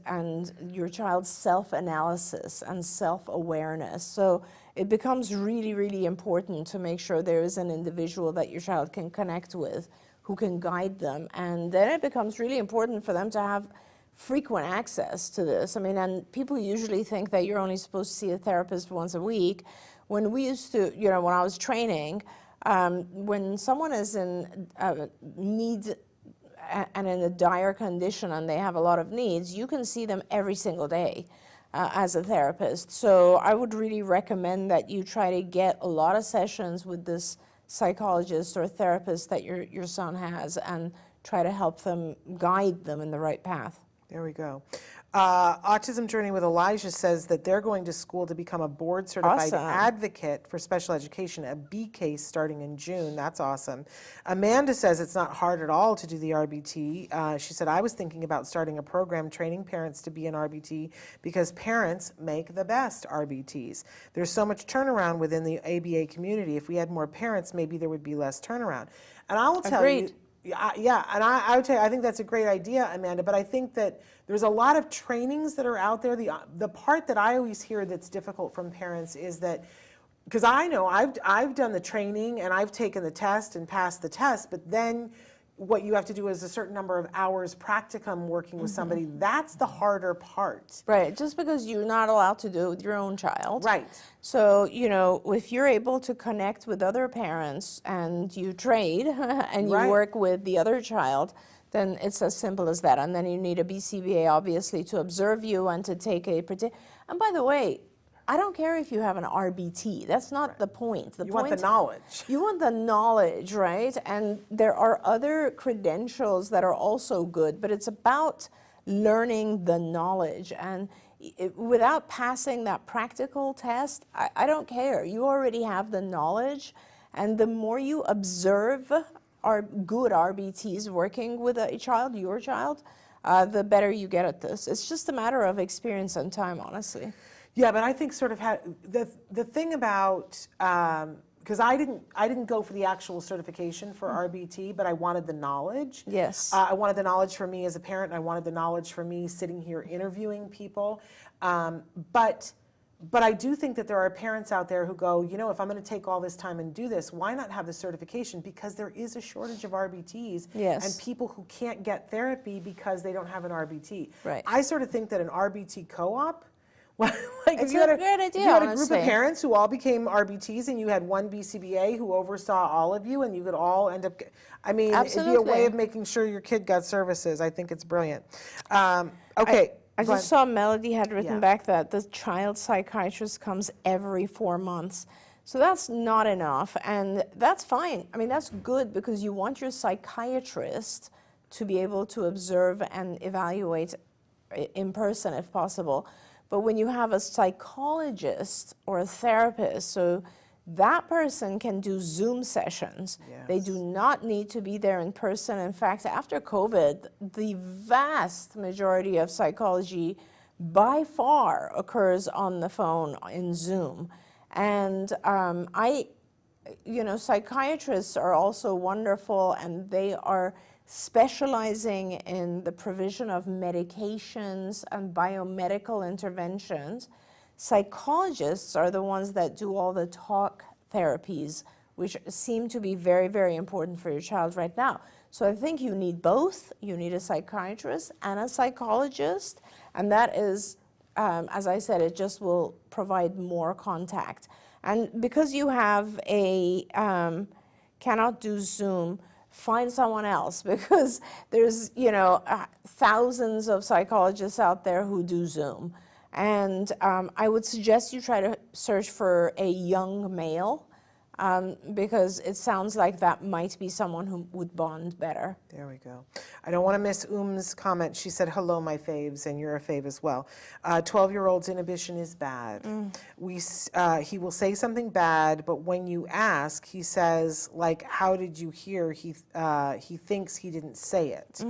your child's self-analysis and self-awareness. So it becomes really, really important to make sure there is an individual that your child can connect with who can guide them. And then it becomes really important for them to have frequent access to this. I mean, and people usually think that you're only supposed to see a therapist once a week. When we used to, you know, when I was training, when someone is in needs and in a dire condition and they have a lot of needs, you can see them every single day as a therapist. So I would really recommend that you try to get a lot of sessions with this psychologist or therapist that your son has, and try to help them, guide them in the right path. There we go. Autism Journey with Elijah says that they're going to school to become a board-certified Awesome. advocate for special education, a B case starting in June. That's awesome. Amanda says it's not hard at all to do the RBT. She said, I was thinking about starting a program training parents to be an RBT because parents make the best RBTs. There's so much turnaround within the ABA community. If we had more parents, maybe there would be less turnaround. And I will tell you, yeah, and I would tell you, I think that's a great idea, Amanda, but I think that there's a lot of trainings that are out there. The part that I always hear that's difficult from parents is that, because I know I've done the training and I've taken the test and passed the test, but then what you have to do is a certain number of hours practicum working with somebody. That's the harder part. Right, just because you're not allowed to do it with your own child. Right. So, you know, if you're able to connect with other parents and you trade and you Right. work with the other child, then it's as simple as that. And then you need a BCBA, obviously, to observe you and to take a particular. And by the way, I don't care if you have an RBT. That's not the point. You want the knowledge. You want the knowledge, right? And there are other credentials that are also good, but it's about learning the knowledge. And without passing that practical test, I don't care. You already have the knowledge, and the more you observe our good RBTs working with a child, your child, the better you get at this. It's just a matter of experience and time, honestly. Yeah, but I think sort of the thing about, because I didn't go for the actual certification for RBT, but I wanted the knowledge. Yes. I wanted the knowledge for me as a parent, and I wanted the knowledge for me sitting here interviewing people. But I do think that there are parents out there who go, you know, if I'm going to take all this time and do this, why not have the certification? Because there is a shortage of RBTs and people who can't get therapy because they don't have an RBT. Right. I sort of think that an RBT co-op, like It's if you had a great idea, if you had a group honestly. of parents who all became RBTs and you had one BCBA who oversaw all of you and you could all end up, I mean, it'd be a way Absolutely. of making sure your kid got services. I think it's brilliant. Okay. I go just ahead. saw Melody had written Yeah. back that the child psychiatrist comes every 4 months. So that's not enough, and that's fine. I mean, that's good because you want your psychiatrist to be able to observe and evaluate in person if possible. But when you have a psychologist or a therapist, so that person can do Zoom sessions. They Yes. do not need to be there in person. In fact, after COVID, the vast majority of psychology by far occurs on the phone in Zoom. And psychiatrists are also wonderful, and they are specializing in the provision of medications and biomedical interventions. Psychologists are the ones that do all the talk therapies, which seem to be very, very important for your child right now. So I think you need both. You need a psychiatrist and a psychologist, and that is, as I said, it just will provide more contact. And because you have a cannot do Zoom, find someone else, because there's, thousands of psychologists out there who do Zoom. And I would suggest you try to search for a young male, because it sounds like that might be someone who would bond better. There we go. I don't want to miss comment. She said, hello, my faves, and you're a fave as well. 12-year-old's inhibition is bad. He will say something bad, but when you ask, he says, like, how did you hear? He thinks he didn't say it.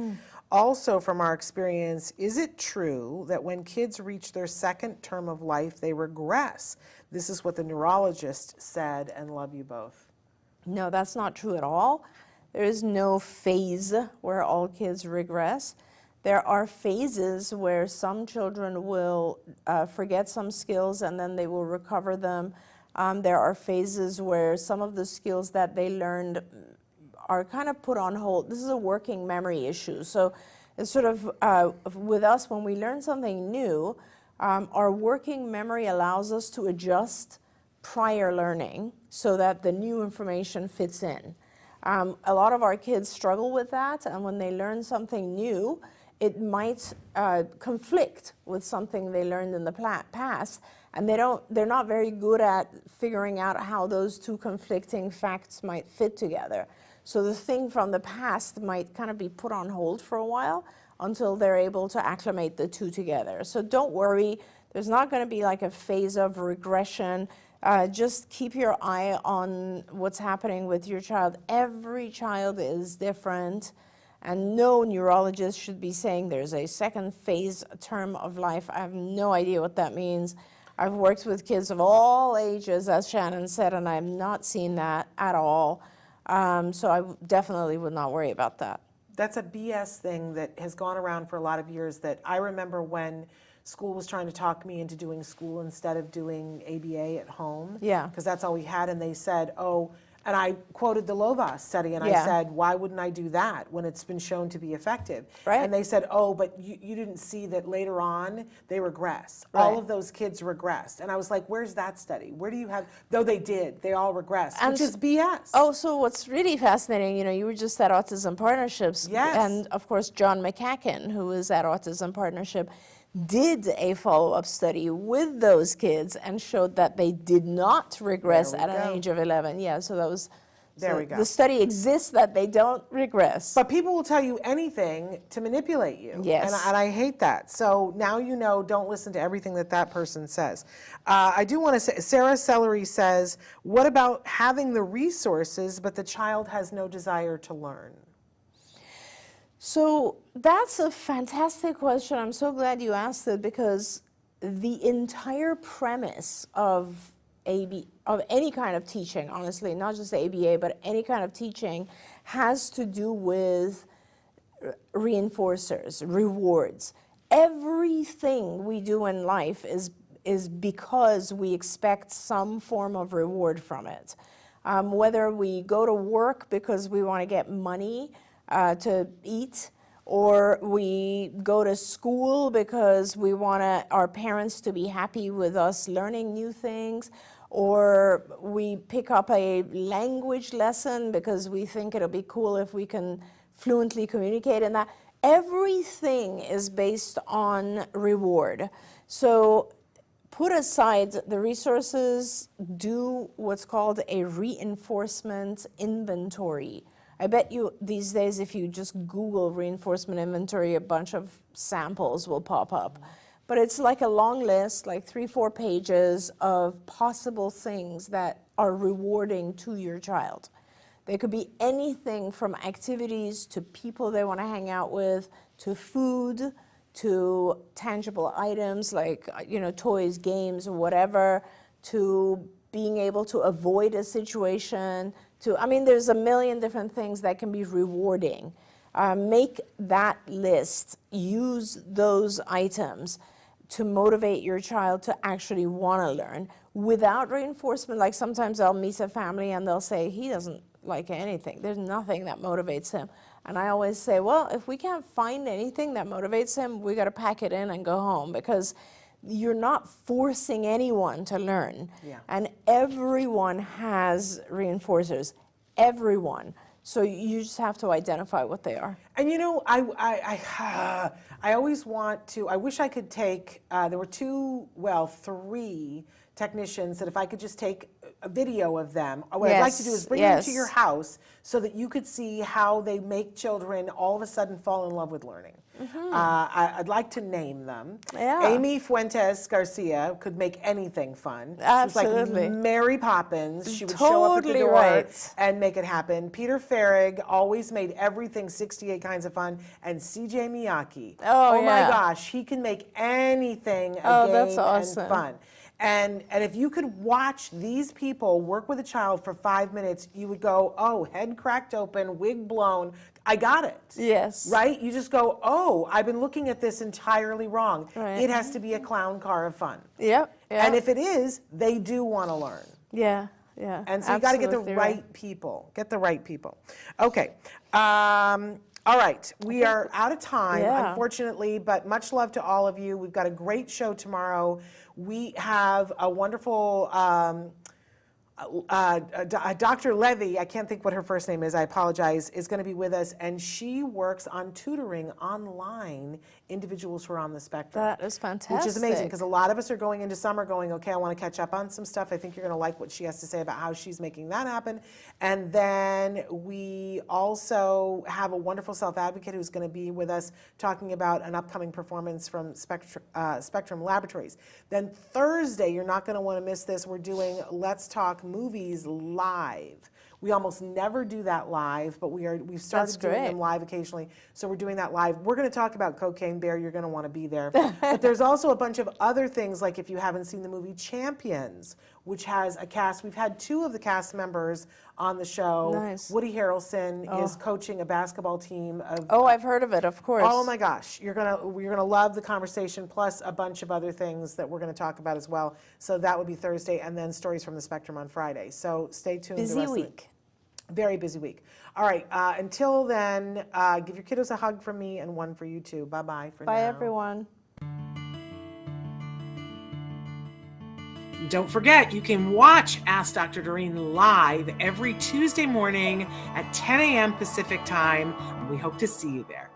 Also, from our experience, is it true that when kids reach their second term of life, they regress? This is what the neurologist said, and love you both. No, that's not true at all. There is no phase where all kids regress. There are phases where some children will forget some skills and then they will recover them. There are phases where some of the skills that they learned are kind of put on hold. This is a working memory issue. So it's sort of, with us, when we learn something new, our working memory allows us to adjust prior learning so that the new information fits in. A lot of our kids struggle with that, and when they learn something new, it might conflict with something they learned in the past, and they're not very good at figuring out how those two conflicting facts might fit together. So the thing from the past might kind of be put on hold for a while until they're able to acclimate the two together. So don't worry, there's not going to be like a phase of regression. Just keep your eye on what's happening with your child. Every child is different, and no neurologist should be saying there's a second phase term of life. I have no idea what that means. I've worked with kids of all ages, as Shannon said, and I've not seen that at all. So I definitely would not worry about that. That's a BS thing that has gone around for a lot of years, that I remember when school was trying to talk me into doing school instead of doing ABA at home. Yeah. Because that's all we had, and they said, oh, and I quoted the Lovas study, and Yeah. I said, why wouldn't I do that when it's been shown to be effective? Right. And they said, oh, but you didn't see that later on they regress. Right. All of those kids regressed. And I was like, where's that study? Where do you have, though they did, they all regressed, And which is BS. Oh, so what's really fascinating, you were just at Autism Partnerships. Yes. And of course, John McCacken, who is at Autism Partnership, did a follow-up study with those kids and showed that they did not regress There we at an go. age of 11. Yeah, so that was There we go. The study exists that they don't regress. But people will tell you anything to manipulate you. Yes. And I hate that. So now you know, don't listen to everything that person says. I do want to say, Sarah Celery says, what about having the resources, but the child has no desire to learn? So that's a fantastic question. I'm so glad you asked it, because the entire premise of any kind of teaching, honestly, not just the ABA, but any kind of teaching, has to do with reinforcers, rewards. Everything we do in life is because we expect some form of reward from it. Whether we go to work because we want to get money to eat, or we go to school because we want our parents to be happy with us learning new things, or we pick up a language lesson because we think it'll be cool if we can fluently communicate in that. Everything is based on reward. So put aside the resources, do what's called a reinforcement inventory. I bet you these days, if you just Google reinforcement inventory, a bunch of samples will pop up. But it's like a long list, like 3-4 pages of possible things that are rewarding to your child. They could be anything from activities to people they want to hang out with, to food, to tangible items like, toys, games, or whatever, to being able to avoid a situation, there's a million different things that can be rewarding. Make that list, use those items to motivate your child to actually want to learn. Without reinforcement, like sometimes I'll meet a family and they'll say, he doesn't like anything. There's nothing that motivates him. And I always say, well, if we can't find anything that motivates him, we got to pack it in and go home, because you're not forcing anyone to learn. Yeah. And everyone has reinforcers, everyone. So you just have to identify what they are. And I always want to, I wish I could take, there were 3 technicians that if I could just take a video of them, what I'd like to do is bring them to your house so that you could see how they make children all of a sudden fall in love with learning. I'd like to name them. Yeah. Amy Fuentes Garcia could make anything fun. Absolutely. She was like Mary Poppins. She would show up at the door and make it happen. Peter Farrig always made everything 68 kinds of fun. And CJ Miyake. Oh my gosh, he can make anything a game that's awesome. and fun. And if you could watch these people work with a child for 5 minutes, you would go, oh, head cracked open, wig blown, I got it. Yes. Right? You just go, oh, I've been looking at this entirely wrong. Right. It has to be a clown car of fun. Yep. And if it is, they do want to learn. Yeah. And so you got to get the right people. Get the right people. Okay. All right, we are out of time, unfortunately, but much love to all of you. We've got a great show tomorrow. We have a wonderful Dr. Levy, I can't think what her first name is, I apologize, is going to be with us, and she works on tutoring online individuals who are on the spectrum. That is fantastic. Which is amazing, because a lot of us are going into summer going, okay, I want to catch up on some stuff. I think you're going to like what she has to say about how she's making that happen. And then we also have a wonderful self-advocate who's going to be with us talking about an upcoming performance from Spectrum Laboratories. Then Thursday, you're not going to want to miss this, we're doing Let's Talk Movies live. We almost never do that live, but we've started doing them live occasionally. So we're doing that live. We're going to talk about Cocaine Bear. You're going to want to be there. But there's also a bunch of other things, like if you haven't seen the movie Champions, which has a cast. We've had 2 of the cast members on the show. Nice. Woody Harrelson is coaching a basketball team of. Oh, I've heard of it, of course. Oh my gosh, you're gonna love the conversation, plus a bunch of other things that we're gonna talk about as well. So that would be Thursday, and then Stories from the Spectrum on Friday. So stay tuned. Busy week. Very busy week. All right. Until then, give your kiddos a hug from me and one for you too. Bye-bye for now. Bye, everyone. Don't forget, you can watch Ask Dr. Doreen live every Tuesday morning at 10 a.m. Pacific time. We hope to see you there.